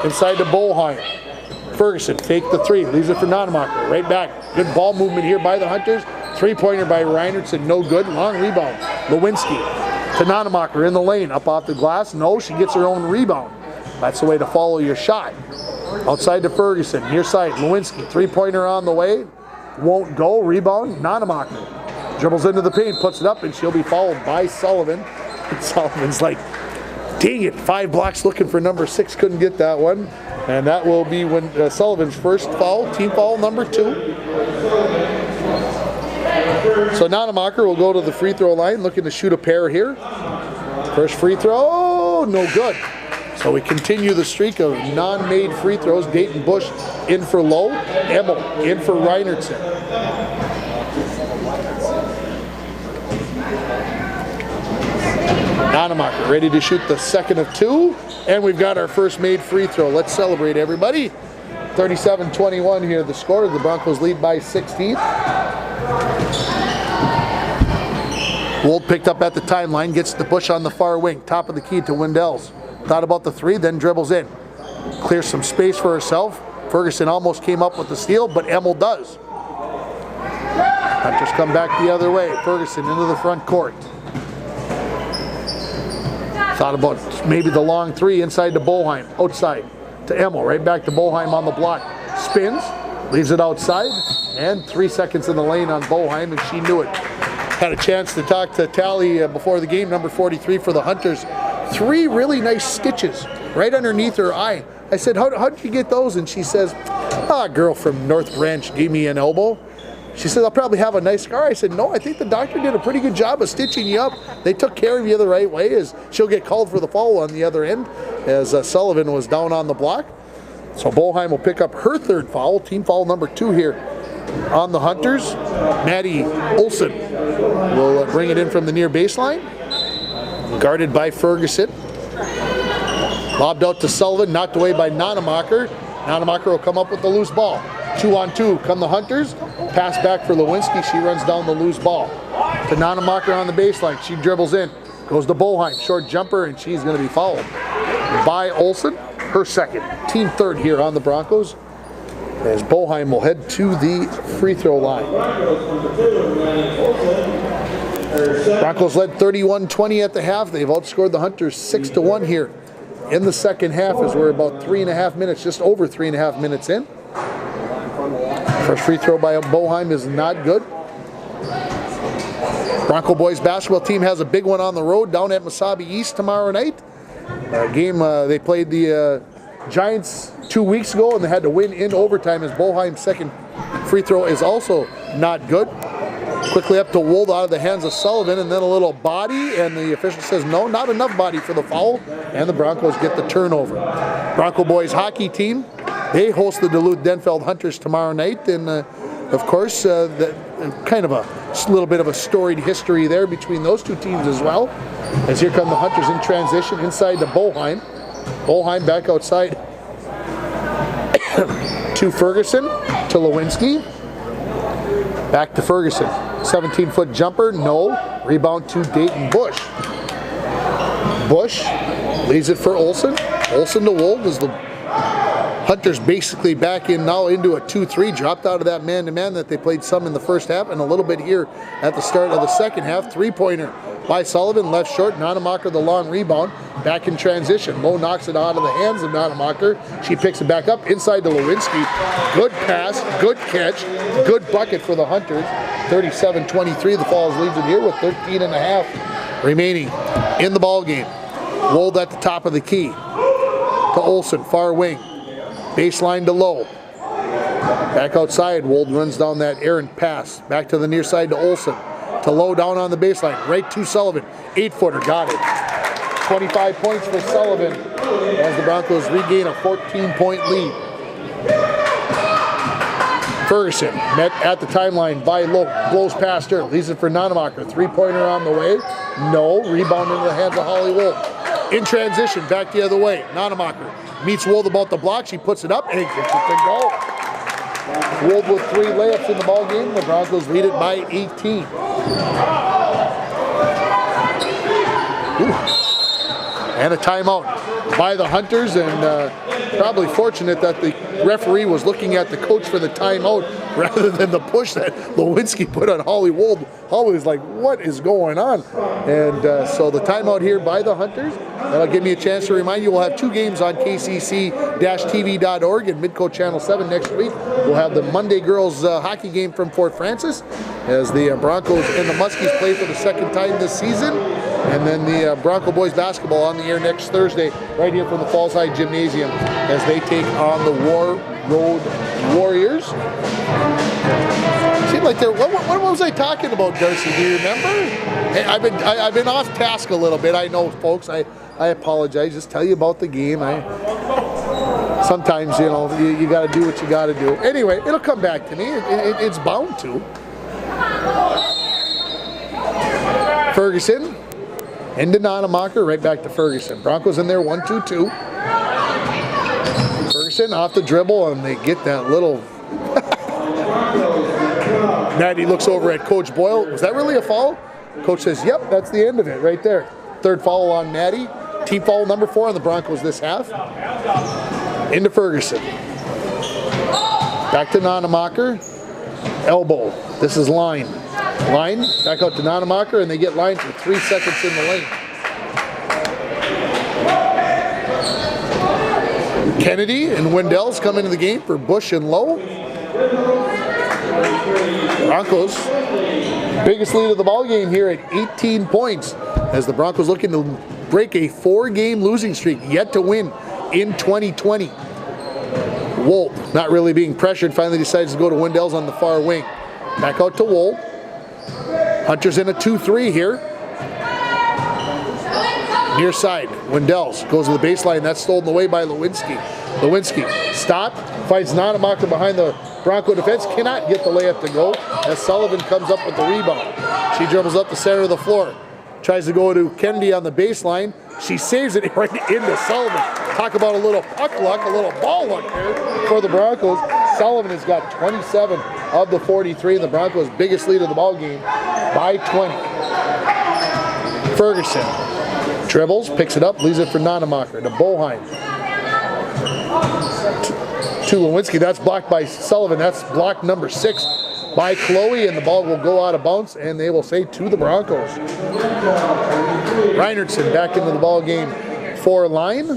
Inside to Boheim. Ferguson fake the 3, leaves it for Nanemacher. Right back. Good ball movement here by the Hunters. 3-pointer by Reinertsen, no good. Long rebound. Lewinsky to Nanemacher in the lane. Up off the glass. No, she gets her own rebound. That's the way to follow your shot. Outside to Ferguson. Near side. Lewinsky. 3-pointer on the way. Won't go. Rebound. Nanemacher dribbles into the paint, puts it up, and she'll be fouled by Sullivan. And Sullivan's like, dang it, 5 blocks looking for number 6, couldn't get that one. And that will be when Sullivan's first foul, team foul number 2. So Nanemacher will go to the free throw line, looking to shoot a pair here. First free throw, no good. So we continue the streak of non-made free throws. Dayton Bush in for Lowe, Emmel in for Reinertsen. Nanemacher ready to shoot the second of 2, and we've got our first made free throw. Let's celebrate, everybody. 37-21 here, the score. The Broncos lead by 16. Wold picked up at the timeline, gets the Bush on the far wing, top of the key to Wendell's. Thought about the 3, then dribbles in. Clears some space for herself. Ferguson almost came up with the steal, but Emmel does. Hunters come back the other way. Ferguson into the front court. Thought about maybe the long 3 inside to Boheim, outside to Emmel, right back to Boheim on the block. Spins, leaves it outside, and 3 seconds in the lane on Boheim, and she knew it. Had a chance to talk to Tally before the game, number 43 for the Hunters. 3 really nice stitches right underneath her eye. I said, how did you get those? And she says, a girl from North Branch gave me an elbow. She said, I'll probably have a nice scar. I said, no, I think the doctor did a pretty good job of stitching you up. They took care of you the right way, as she'll get called for the foul on the other end, as Sullivan was down on the block. So Boheim will pick up her 3rd foul, team foul number 2 here on the Hunters. Maddie Olson will bring it in from the near baseline. Guarded by Ferguson. Lobbed out to Sullivan, knocked away by Nanemacher. Nanemacher will come up with the loose ball. 2-on-2 come the Hunters. Pass back for Lewinsky. She runs down the loose ball. To Nanemacher on the baseline. She dribbles in. Goes to Boheim. Short jumper, and she's going to be fouled by Olson. Her 2nd. Team 3rd here on the Broncos. As Boheim will head to the free throw line. Broncos led 31-20 at the half. They've outscored the Hunters 6-1 here in the second half, as we're about 3.5 minutes, just over 3.5 minutes in. First free throw by Boheim is not good. Bronco boys basketball team has a big one on the road down at Mesabi East tomorrow night. They played the Giants 2 weeks ago, and they had to win in overtime, as Boheim's 2nd free throw is also not good. Quickly up to Wold out of the hands of Sullivan, and then a little body, and the official says no, not enough body for the foul, and the Broncos get the turnover. Bronco boys hockey team, they host the Duluth-Denfeld Hunters tomorrow night, and of course, kind of a little bit of a storied history there between those 2 teams as well. As here come the Hunters in transition inside to Boheim. Boheim back outside to Ferguson, to Lewinsky. Back to Ferguson. 17-foot jumper, no. Rebound to Dayton Bush. Bush leaves it for Olsen. Olsen to Wold as the Hunters basically back in now into a 2-3, dropped out of that man-to-man that they played some in the first half and a little bit here at the start of the second half. Three-pointer by Sullivan, left short. Nonemacher the long rebound, back in transition. Lowe knocks it out of the hands of Nonemacher. She picks it back up inside to Lewinsky. Good pass, good catch, good bucket for the Hunters. 37-23, the Falls leads it here with 13 and a half remaining in the ball game. Wold at the top of the key to Olsen, far wing. Baseline to Lowe. Back outside, Wold runs down that errant pass. Back to the near side to Olsen. To Lowe down on the baseline. Right to Sullivan. 8-footer, got it. 25 points for Sullivan as the Broncos regain a 14-point lead. Ferguson met at the timeline by Lowe. Blows past her. Leaves it for Nonemacher. Three-pointer on the way. No. Rebound into the hands of Holly Wold. In transition, back the other way. Nonemacher meets Wold about the block. She puts it up and gets it to go. Wold with 3 layups in the ball game. The Broncos lead it by 18. And a timeout by the Hunters, and probably fortunate that the referee was looking at the coach for the timeout rather than the push that Lewinsky put on Holly Wold. Holly was like, what is going on? And so the timeout here by the Hunters. That'll give me a chance to remind you we'll have 2 games on kcc-tv.org and Midco Channel 7 next week. We'll have the Monday girls hockey game from Fort Francis as the Broncos and the Muskies play for the second time this season. And then the Bronco boys basketball on the air next Thursday right here from the Falls High Gymnasium as they take on the War Road Warriors. Seemed like they're, what was I talking about, Darcy? Do you remember? Hey, I've been off task a little bit. I know, folks. I apologize. Just tell you about the game. Sometimes, you know, you got to do what you got to do. Anyway, it'll come back to me. It's bound to. Ferguson into Nonemacher, right back to Ferguson. Broncos in there, 1-2-2. Ferguson off the dribble, and they get that little. Maddie looks over at Coach Boyle. Was that really a foul? Coach says, yep, that's the end of it right there. Third foul on Maddie. Team foul number 4 on the Broncos this half. Into Ferguson. Back to Nonemacher. Elbow. This is line. Line, back out to Nonemacher, and they get line for 3 seconds in the lane. Kennedy and Wendell's come into the game for Bush and Lowe. Broncos, biggest lead of the ball game here at 18 points as the Broncos looking to break a 4-game losing streak yet to win in 2020. Wold, not really being pressured, finally decides to go to Wendell's on the far wing. Back out to Wold. Hunters in a 2-3 here. Near side, Wendell's goes to the baseline. That's stolen away by Lewinsky. Lewinsky stopped, finds Nonemacher behind the Bronco defense. Cannot get the layup to go as Sullivan comes up with the rebound. She dribbles up the center of the floor. Tries to go to Kennedy on the baseline. She saves it right into Sullivan. Talk about a little puck luck, a little ball luck there for the Broncos. Sullivan has got 27 of the 43, and the Broncos' biggest lead of the ball game by 20. Ferguson dribbles, picks it up, leaves it for Nonemacher to Boheim. To Lewinsky, that's blocked by Sullivan. That's block number 6 by Chloe, and the ball will go out of bounds, and they will say to the Broncos. Reinertson back into the ball game for line.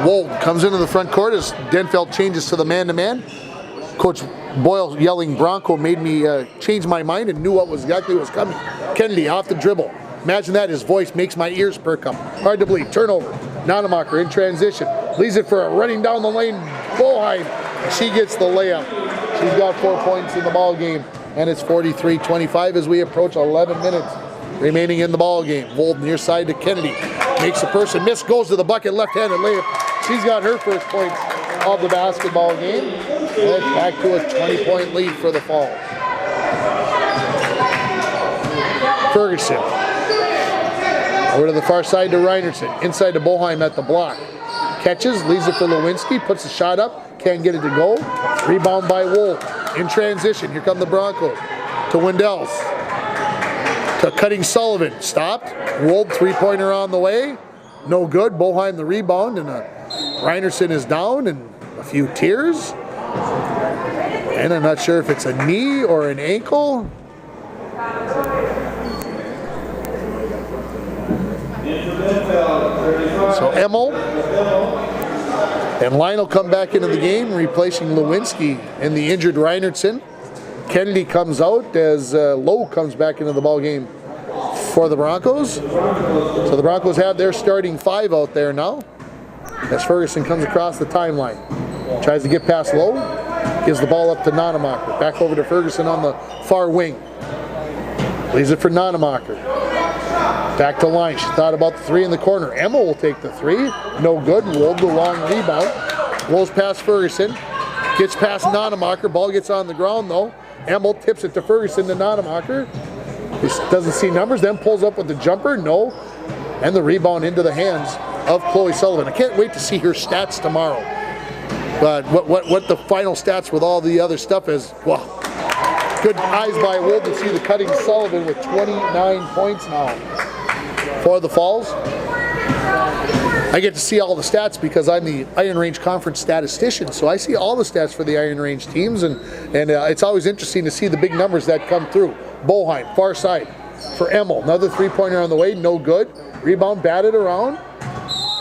Wold comes into the front court as Denfeld changes to the man-to-man. Coach Boyle yelling Bronco made me change my mind and knew exactly what was coming. Kennedy off the dribble. Imagine that, his voice makes my ears perk up. Hard to believe. Turnover. Nonemacher in transition. Leaves it for a running down the lane. Boheim. She gets the layup. She's got 4 points in the ball game, and it's 43-25 as we approach 11 minutes remaining in the ball game. Wold near side to Kennedy. Makes the person miss, goes to the bucket, left-handed layup. She's got her first points of the basketball game. And it's back to a 20-point lead for the Falls. Ferguson. Over to the far side to Reinertson. Inside to Boheim at the block. Catches, leaves it for Lewinsky, puts the shot up, can't get it to go. Rebound by Wolf. In transition, here come the Broncos. To Wendell's. To Cutting Sullivan. Stopped. Wold, three-pointer on the way. No good. Boheim the rebound, and Reinerson is down, and a few tears. And I'm not sure if it's a knee or an ankle. So Emmel and Lionel come back into the game, replacing Lewinsky and the injured Reinertson. Kennedy comes out as Lowe comes back into the ball game for the Broncos. So the Broncos have their starting five out there now. As Ferguson comes across the timeline, tries to get past Lowe, gives the ball up to Nonemacher. Back over to Ferguson on the far wing. Leaves it for Nonemacher. Back to line. She thought about the three in the corner. Emma will take the three. No good. Wold the long rebound. Rolls past Ferguson. Gets past Nonemacher. Ball gets on the ground though. Emma tips it to Ferguson to Nonemacher. He doesn't see numbers. Then pulls up with the jumper. No. And the rebound into the hands of Chloe Sullivan. I can't wait to see her stats tomorrow. But what the final stats with all the other stuff is, wow. Good eyes by Wold to see the Cutting Sullivan with 29 points now for the Falls. I get to see all the stats because I'm the Iron Range Conference statistician, so I see all the stats for the Iron Range teams, and it's always interesting to see the big numbers that come through. Boheim, far side for Emmel. Another three-pointer on the way, no good. Rebound batted around,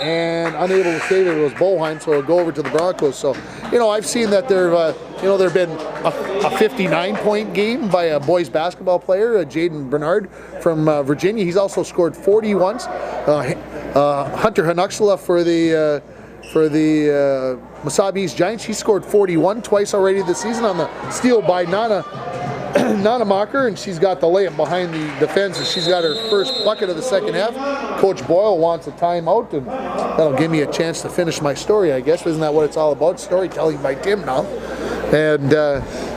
and unable to save it was Boheim, so it'll go over to the Broncos. So, I've seen that there've been a 59-point game by a boys basketball player, Jaden Bernard from Virginia. He's also scored 40 once. Hunter Hanuxala for the Masabi East Giants, he scored 41 twice already this season on the steal by Nonemacher, and she's got the layup behind the defense, and she's got her first bucket of the second half. Coach Boyle wants a timeout, and that'll give me a chance to finish my story, I guess. Isn't that what it's all about? Storytelling by Tim now. And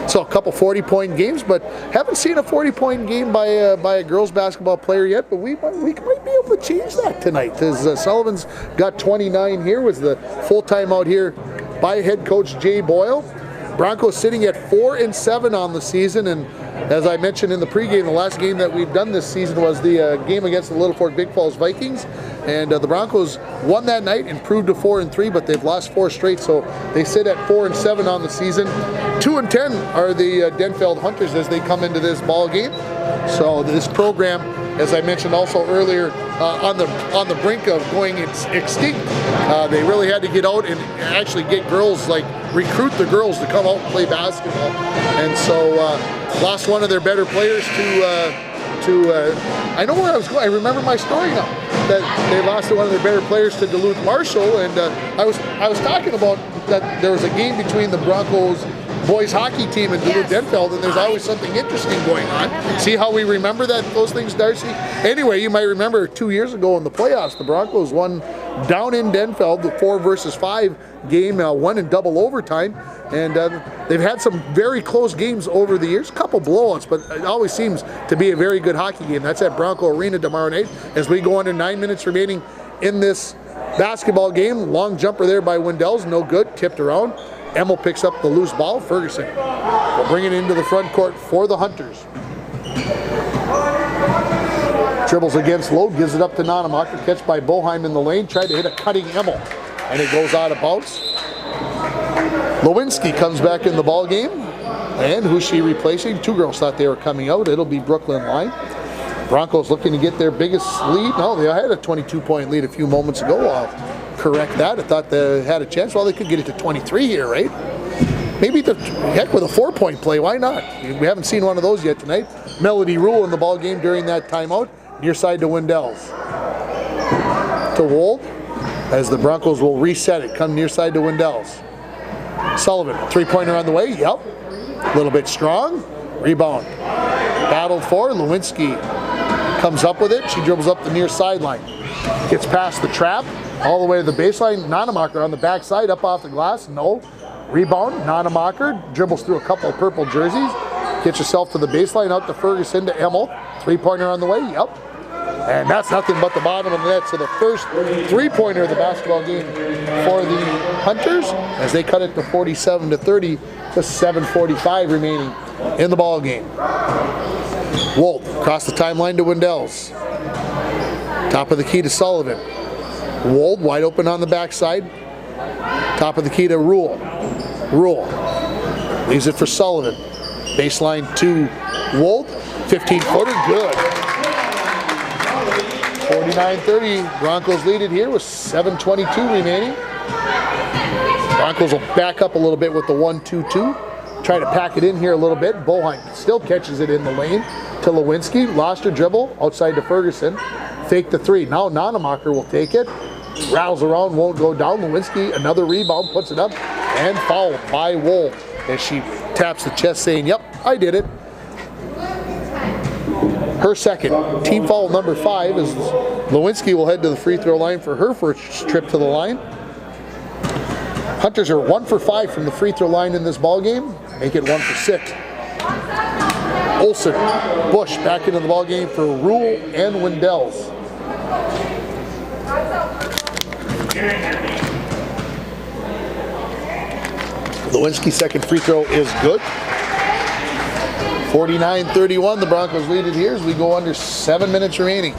so a couple 40-point games, but haven't seen a 40-point game by a girls basketball player yet, but we might be able to change that tonight, as Sullivan's got 29 here, was the full timeout here by head coach Jay Boyle. Broncos sitting at 4-7 on the season, and as I mentioned in the pregame, the last game that we've done this season was the game against the Little Fork Big Falls Vikings, and the Broncos won that night, improved to 4-3, but they've lost 4 straight, so they sit at 4-7 on the season. 2-10 are the Denfeld Hunters as they come into this ball game. So this program, as I mentioned also earlier, on the brink of going extinct. They really had to get out and actually get girls, like recruit the girls to come out and play basketball. And so lost one of their better players I know where I was going. I remember my story now. That they lost one of their better players to Duluth Marshall, and I was talking about that there was a game between the Broncos boys hockey team in Duluth-Denfeld, and there's always something interesting going on. See how we remember those things, Darcy? Anyway, you might remember 2 years ago in the playoffs, the Broncos won down in Denfeld, the 4-versus-5 game, won in double overtime, and they've had some very close games over the years, a couple blowouts, but it always seems to be a very good hockey game. That's at Bronco Arena tomorrow night as we go under 9 minutes remaining in this basketball game. Long jumper there by Wendell's, no good, tipped around. Emmel picks up the loose ball. Ferguson will bring it into the front court for the Hunters. Dribbles against Lowe, gives it up to Nonemacher. Catch by Boheim in the lane. Tried to hit a cutting Emmel, and it goes out of bounds. Lewinsky comes back in the ball game. And who's she replacing? 2 girls thought they were coming out. It'll be Brooklyn Line. Broncos looking to get their biggest lead. No, they had a 22-point lead a few moments ago. I'll correct that. I thought they had a chance. Well, they could get it to 23 here, right? Maybe heck with a 4-point play. Why not? We haven't seen one of those yet tonight. Melody Rule in the ball game during that timeout. Near side to Wendell's. To Wold as the Broncos will reset it. Come near side to Wendell's. Sullivan, 3-pointer on the way. Yep. A little bit strong. Rebound. Battled for. Lewinsky comes up with it. She dribbles up the near sideline. Gets past the trap. All the way to the baseline. Nonemacher on the backside, up off the glass. No. Rebound. Nonemacher dribbles through a couple of purple jerseys. Gets herself to the baseline, out to Ferguson to Emmel. 3-pointer on the way. Yep. And that's nothing but the bottom of the net. So the first three-pointer of the basketball game for the Hunters as they cut it to 47-30 with 7:45 remaining in the ball game. Wolt across the timeline to Wendells. Top of the key to Sullivan. Wold wide open on the backside. Top of the key to Rule. Rule leaves it for Sullivan. Baseline to Wold. 15-footer, good. 49-30. Broncos lead it here with 7:22 remaining. Broncos will back up a little bit with the 1-2-2. Try to pack it in here a little bit. Boheim still catches it in the lane to Lewinsky. Lost her dribble outside to Ferguson. Fake the three. Now Nanemacher will take it. Rattles around, won't go down. Lewinsky, another rebound, puts it up, and fouled by Wold as she taps the chest saying, yep, I did it. Her second. Team foul number 5 is Lewinsky will head to the free throw line for her first trip to the line. Hunters are 1 for 5 from the free throw line in this ball game. Make it 1 for 6. Olsen, Bush back into the ball game for Rule and Wendells. Lewinsky's second free throw is good. 49-31, the Broncos lead it here as we go under 7 minutes remaining.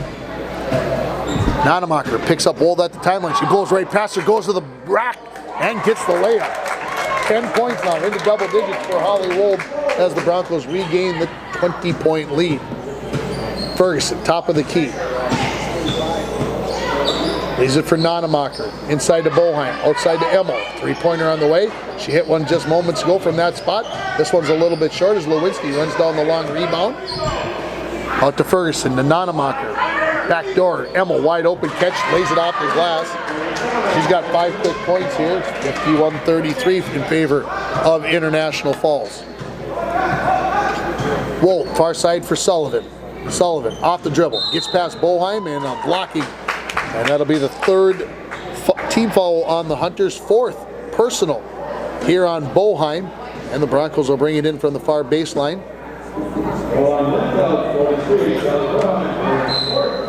Nanemacher picks up Wold at the timeline. She blows right past her, goes to the rack, and gets the layup. 10 points now, into double digits for Holly Wold as the Broncos regain the 20-point lead. Ferguson, top of the key. Leaves it for Nanemacher. Inside to Boheim, outside to Emmel. Three-pointer on the way. She hit one just moments ago from that spot. This one's a little bit short as Lewinsky runs down the long rebound. Out to Ferguson, to Nanemacher. Back door, Emmel wide open catch, lays it off the glass. She's got 5 quick points here. 51-33 in favor of International Falls. Wolt, far side for Sullivan. Sullivan off the dribble, gets past Boheim and blocking. And that'll be the third team foul on the Hunters, 4th personal here on Boheim. And the Broncos will bring it in from the far baseline.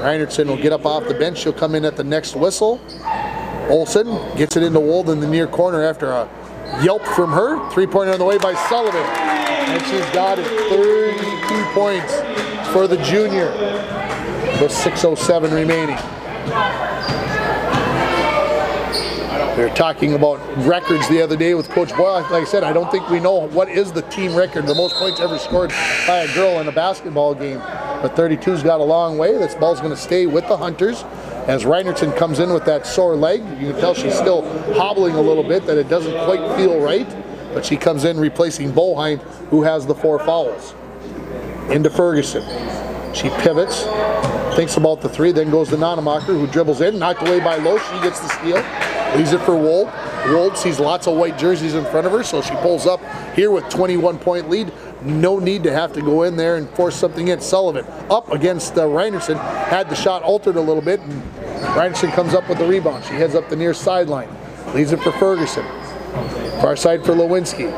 Reinertsen will get up off the bench. She'll come in at the next whistle. Olsen gets it into Wold in the near corner after a yelp from her. Three-pointer on the way by Sullivan. And she's got it. 32 points for the junior with 6:07 remaining. We were talking about records the other day with Coach Boyle. Like I said, I don't think we know what is the team record, the most points ever scored by a girl in a basketball game. But 32's got a long way. This ball's going to stay with the Hunters as Reinertsen comes in with that sore leg. You can tell she's still hobbling a little bit, that it doesn't quite feel right. But she comes in replacing Boheim, who has the 4 fouls. Into Ferguson. She pivots, thinks about the 3, then goes to Nanemacher, who dribbles in, knocked away by Lowe. She gets the steal. Leaves it for Wold. Wold sees lots of white jerseys in front of her, so she pulls up here with 21-point lead. No need to have to go in there and force something in. Sullivan up against Reinertsen. Had the shot altered a little bit, and Reinertsen comes up with the rebound. She heads up the near sideline. Leaves it for Ferguson. Far side for Lewinsky.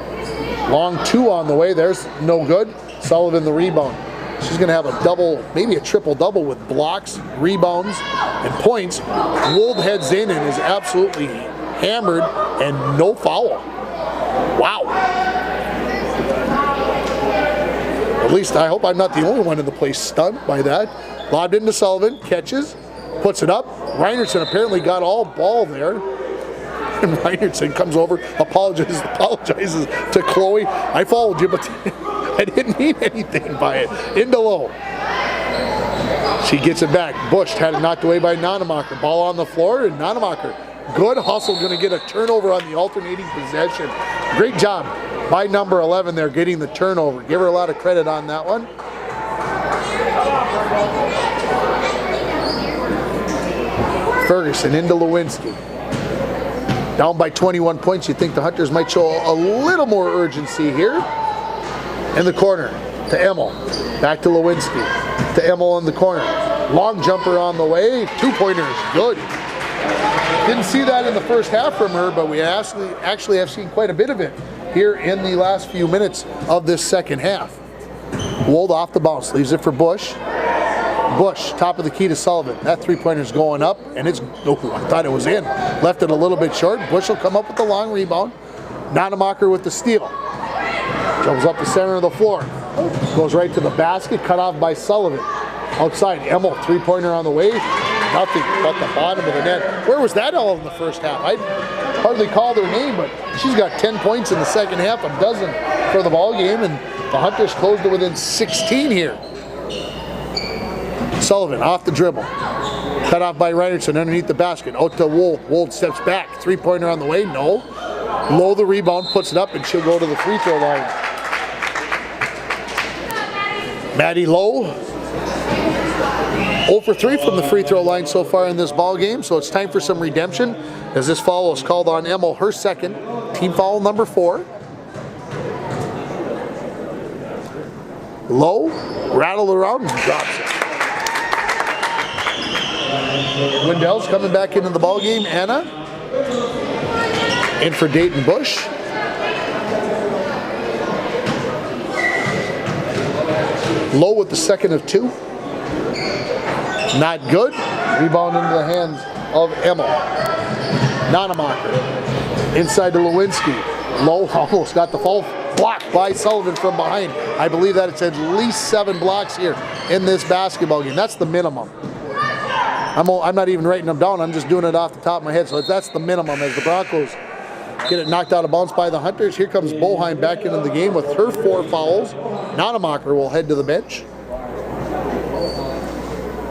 Long 2 on the way. There's no good. Sullivan the rebound. She's going to have a double, maybe a triple-double with blocks, rebounds, and points. Wold heads in and is absolutely hammered and no foul. Wow. At least I hope I'm not the only one in the place stunned by that. Lobbed into Sullivan, catches, puts it up. Reinertsen apparently got all ball there. And Reinertsen comes over, apologizes to Chloe. I followed you, but I didn't mean anything by it. Into Lowe. She gets it back. Bush had it knocked away by Nanemacher. Ball on the floor, and Nanemacher, good hustle, going to get a turnover on the alternating possession. Great job by number 11 there, getting the turnover. Give her a lot of credit on that one. Ferguson into Lewinsky. Down by 21 points. You think the Hunters might show a little more urgency here. In the corner to Emmel. Back to Lewinsky. To Emmel in the corner. Long jumper on the way. 2-pointers. Good. Didn't see that in the first half from her, but we actually have seen quite a bit of it here in the last few minutes of this second half. Wold off the bounce. Leaves it for Bush. Bush, top of the key to Sullivan. That three-pointer's going up, and it's, oh, I thought it was in. Left it a little bit short. Bush will come up with the long rebound. Nanemacher with the steal. Jumps up the center of the floor. Goes right to the basket, cut off by Sullivan. Outside, Emmel, three-pointer on the way. Nothing but the bottom of the net. Where was that all in the first half? I hardly called her name, but she's got 10 points in the second half, a dozen for the ball game, and the Hunters closed it within 16 here. Sullivan off the dribble. Cut off by Reinertsen underneath the basket. Out to Wold. Wold steps back. Three-pointer on the way. No. Low the rebound, puts it up, and she'll go to the free throw line. Maddie Lowe, 0 for 3 from the free throw line so far in this ball game, so it's time for some redemption as this foul is called on Emmel, her second. Team foul number 4. Lowe, rattled around and drops it. Wendell's coming back into the ball game. Anna in for Dayton Bush. Lowe with the second of 2. Not good. Rebound into the hands of Emmel. Nanemacher inside to Lewinsky. Lowe almost got the foul. Blocked by Sullivan from behind. I believe that it's at least 7 blocks here in this basketball game. That's the minimum. I'm not even writing them down. I'm just doing it off the top of my head. So that's the minimum as the Broncos get it knocked out of bounds by the Hunters. Here comes Boheim back into the game with her 4 fouls. Nanemacher will head to the bench.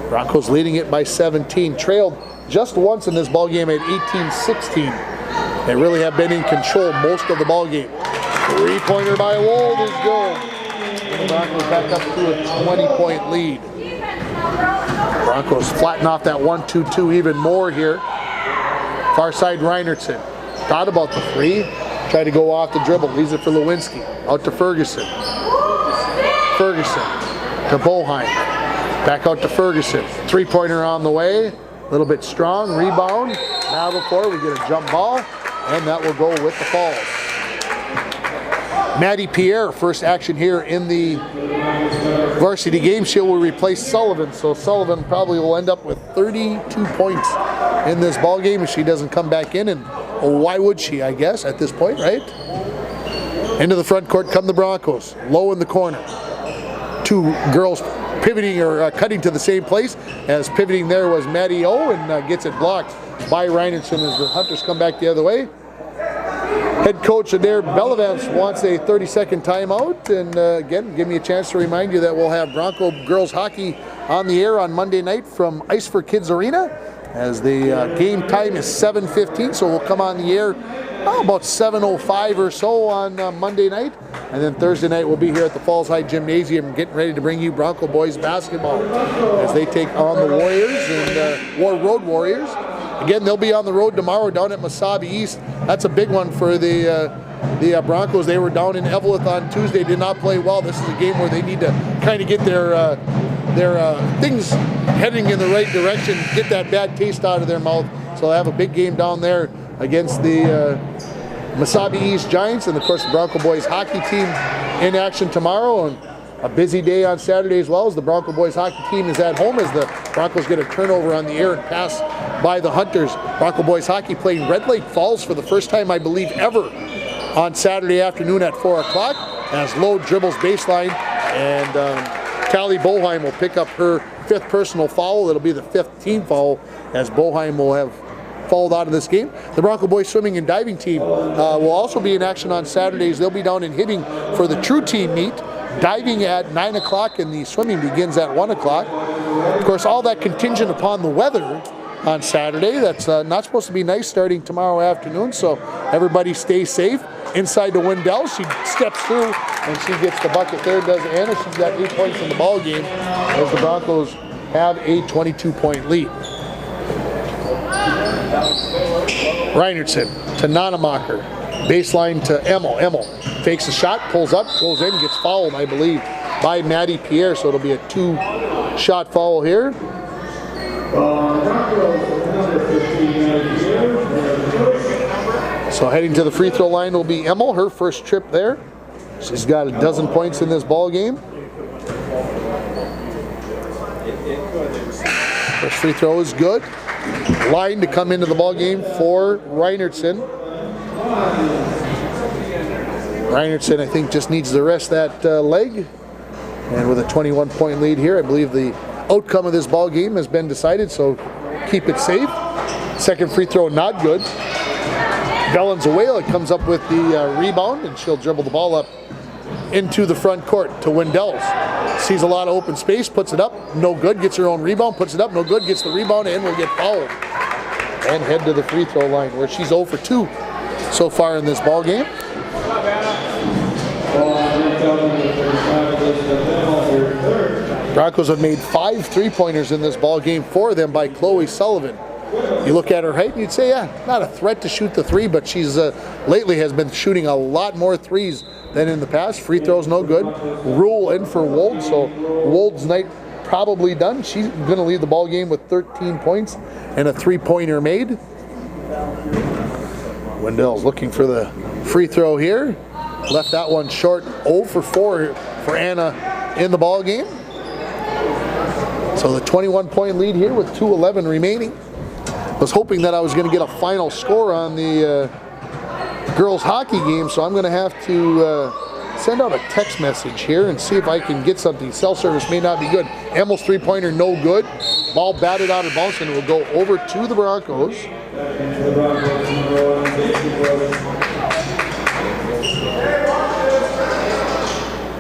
Broncos leading it by 17. Trailed just once in this ball game at 18-16. They really have been in control most of the ball game. Three-pointer by Wold is good. And the Broncos back up to a 20-point lead. Broncos flatten off that 1-2-2 even more here. Far side Reinertsen. Thought about the 3. Tried to go off the dribble. Leaves it for Lewinsky. Out to Ferguson. Ferguson to Boheim. Back out to Ferguson. Three-pointer on the way. A little bit strong. Rebound. Now before we get a jump ball. And that will go with the falls. Maddie Pierre, first action here in the varsity game. She will replace Sullivan, so Sullivan probably will end up with 32 points in this ball game if she doesn't come back in, and why would she, I guess, at this point, right? Into the front court come the Broncos. Low in the corner. 2 girls pivoting or cutting to the same place, as pivoting there was Maddie O, and gets it blocked by Reinertsen as the Hunters come back the other way. Head coach Adair Bellavance wants a 30-second timeout, and again, give me a chance to remind you that we'll have Bronco girls hockey on the air on Monday night from Ice for Kids Arena, as the game time is 7:15, so we'll come on the air about 7:05 or so on Monday night, and then Thursday night we'll be here at the Falls High Gymnasium getting ready to bring you Bronco boys basketball as they take on the Warriors and Road Warriors. Again, they'll be on the road tomorrow down at Mesabi East. That's a big one for the Broncos. They were down in Eveleth on Tuesday, did not play well. This is a game where they need to kind of get their things heading in the right direction, get that bad taste out of their mouth. So they have a big game down there against the Mesabi East Giants, and of course the Bronco boys hockey team in action tomorrow. And a busy day on Saturday as well, as the Bronco boys hockey team is at home as the Broncos get a turnover on the air and pass by the Hunters. Bronco boys hockey playing Red Lake Falls for the first time, I believe, ever on Saturday afternoon at 4 o'clock. As Lowe dribbles baseline, and Callie Boheim will pick up her 5th personal foul. It'll be the 5th team foul, as Boheim will have fouled out of this game. The Bronco boys swimming and diving team will also be in action on Saturdays. They'll be down in Hibbing for the true team meet. Diving at 9 o'clock, and the swimming begins at 1 o'clock. Of course, all that contingent upon the weather on Saturday. That's not supposed to be nice starting tomorrow afternoon, so everybody stay safe. Inside to Wendell, she steps through and she gets the bucket there, does Anna. She's got 8 points in the ball game as the Broncos have a 22-point lead. Reinertsen to Nanemacher. Baseline to Emmel. Emmel fakes a shot, pulls up, goes in, gets fouled, I believe, by Maddie Pierre. So it'll be a 2-shot foul here. So heading to the free throw line will be Emmel, her first trip there. She's got a dozen points in this ball game. First free throw is good. Line to come into the ball game for Reinertsen. Reinertsen, I think, just needs to rest that leg. And with a 21-point lead here, I believe the outcome of this ball game has been decided, so keep it safe. Second free throw, not good. Valenzuela comes up with the rebound, and she'll dribble the ball up into the front court to Wendells. Sees a lot of open space, puts it up, no good, gets her own rebound, puts it up, no good, gets the rebound, and will get fouled. And head to the free throw line, where she's 0 for 2 so far in this ball game. Broncos have made 5 3-pointers in this ball game, 4 of them by Chloe Sullivan. You look at her height and you'd say, yeah, not a threat to shoot the 3, but she's lately has been shooting a lot more 3s than in the past. Free throws no good. Rule in for Wold, so Wold's night probably done. She's going to lead the ball game with 13 points and a 3-pointer made. Wendell's looking for the free throw here. Left that one short. 0 for 4 for Anna in the ball game. So the 21-point lead here with 2:11 remaining. I was hoping that I was going to get a final score on the girls hockey game, so I'm going to have to send out a text message here and see if I can get something. Cell service may not be good. Emil's 3-pointer no good. Ball batted out of bounds and it will go over to the Broncos.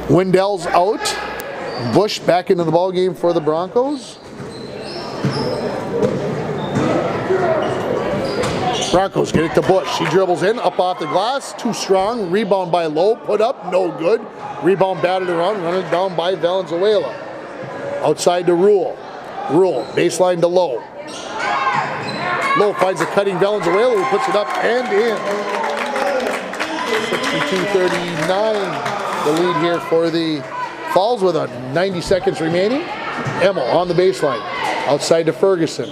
Wendell's out. Bush back into the ball game for the Broncos. Broncos get it to Bush. She dribbles in, up off the glass, too strong. Rebound by Lowe, put up, no good. Rebound batted around, running down by Valenzuela. Outside to Rule. Rule, baseline to Lowe. Lowe finds a cutting Valenzuela, who puts it up and in. 62-39, the lead here for the Falls with 90 seconds remaining. Emil on the baseline. Outside to Ferguson.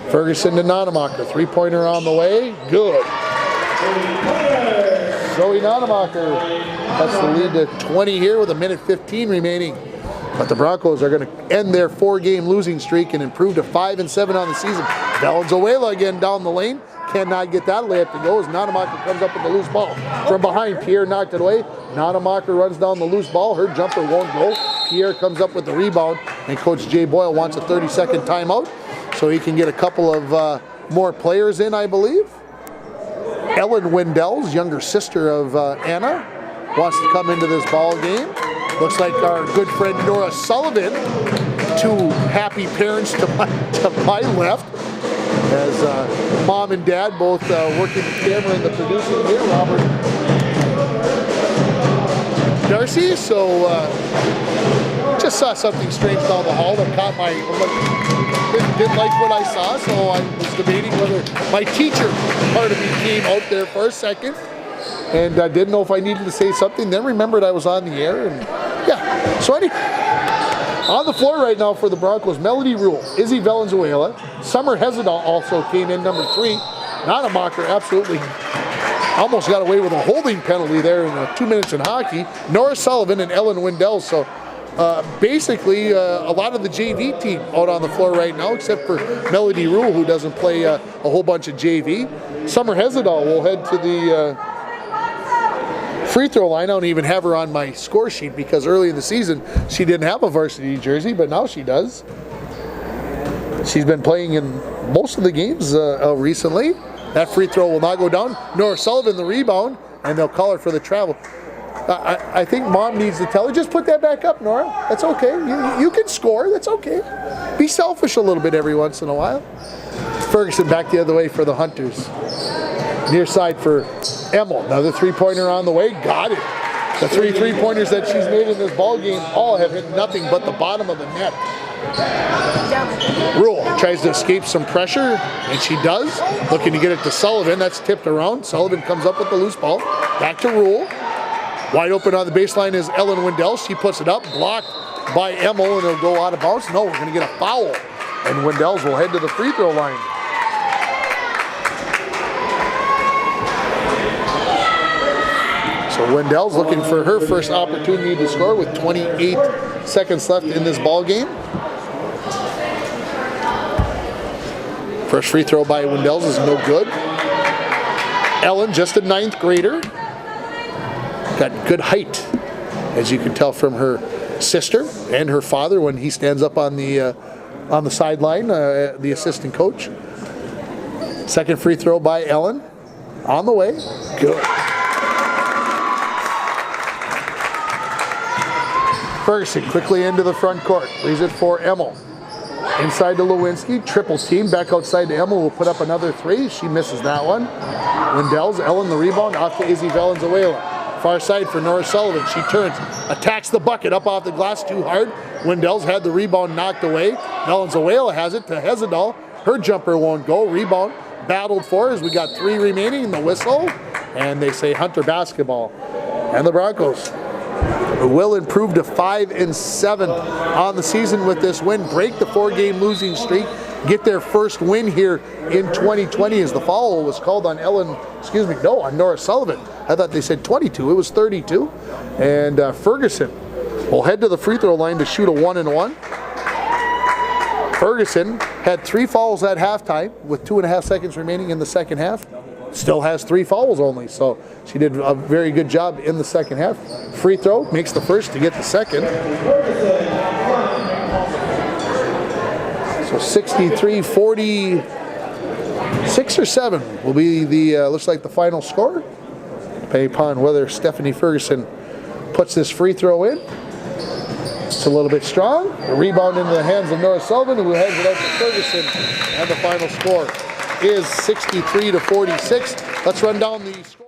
Ferguson to Nonemacher. 3-pointer on the way. Good. Zoe Nonemacher cuts the lead to 20 here with 1:15 remaining. But the Broncos are going to end their 4-game losing streak and improve to 5-7 on the season. Valenzuela again down the lane. Cannot get that layup to go as Nonemacher comes up with the loose ball. From behind, Pierre knocked it away. Nonemacher runs down the loose ball. Her jumper won't go. Pierre comes up with the rebound, and Coach Jay Boyle wants a 30-second timeout so he can get a couple of more players in, I believe. Ellen Wendells, younger sister of Anna, wants to come into this ball game. Looks like our good friend Nora Sullivan, 2 happy parents to my left, as mom and dad both working the camera and the producing here, Robert Darcy. So just saw something strange down the hall that caught my, didn't like what I saw, so I was debating whether my teacher part of me came out there for a second, and I didn't know if I needed to say something, then remembered I was on the air, and yeah. So anyway, on the floor right now for the Broncos, Melody Rule, Izzy Valenzuela, Summer Hessedal also came in, number 3. Nonemacher absolutely almost got away with a holding penalty there in 2 minutes in hockey. Nora Sullivan and Ellen Wendell. So basically a lot of the JV team out on the floor right now, except for Melody Rule, who doesn't play a whole bunch of JV. Summer Hessedal will head to the free throw line. I don't even have her on my score sheet because early in the season she didn't have a varsity jersey, but now she does. She's been playing in most of the games recently. That free throw will not go down. Nora Sullivan the rebound, and they'll call her for the travel. I think mom needs to tell her, just put that back up, Nora. That's okay. You can score. That's okay. Be selfish a little bit every once in a while. Ferguson back the other way for the Hunters. Near side for Emil. Another 3-pointer on the way. Got it. The 3 3-pointers that she's made in this ball game all have hit nothing but the bottom of the net. Rule tries to escape some pressure, and she does. Looking to get it to Sullivan. That's tipped around. Sullivan comes up with the loose ball. Back to Rule. Wide open on the baseline is Ellen Wendell. She puts it up. Blocked by Emil, and it'll go out of bounds. No, we're going to get a foul. And Wendells will head to the free throw line. So Wendell's looking for her first opportunity to score with 28 seconds left in this ball game. First free throw by Wendell's is no good. Ellen, just a 9th grader. Got good height, as you can tell from her sister and her father when he stands up on the sideline, the assistant coach. Second free throw by Ellen. On the way. Good. Ferguson quickly into the front court. Leaves it for Emmel. Inside to Lewinsky. Triple team. Back outside to Emmel. Will put up another 3. She misses that one. Wendell's. Ellen the rebound. Off to Izzy Valenzuela. Far side for Nora Sullivan. She turns. Attacks the bucket. Up off the glass too hard. Wendell's had the rebound knocked away. Valenzuela has it to Hezedal. Her jumper won't go. Rebound. Battled for as we got 3 remaining in the whistle. And they say Hunter basketball. And the Broncos will improve to 5-7 on the season with this win. Break the 4-game losing streak. Get their first win here in 2020 as the foul was called on on Nora Sullivan. I thought they said 22. It was 32. And Ferguson will head to the free throw line to shoot a 1-and-1. Ferguson had 3 fouls at halftime with 2.5 seconds remaining in the second half. Still has 3 fouls only, so she did a very good job in the second half. Free throw makes the first to get the second. So 63-40, 6 or 7 will be the looks like the final score, depending upon whether Stephanie Ferguson puts this free throw in. It's a little bit strong. The rebound into the hands of Nora Sullivan, who heads it out to Ferguson, and the final score is 63-46. Let's run down the score.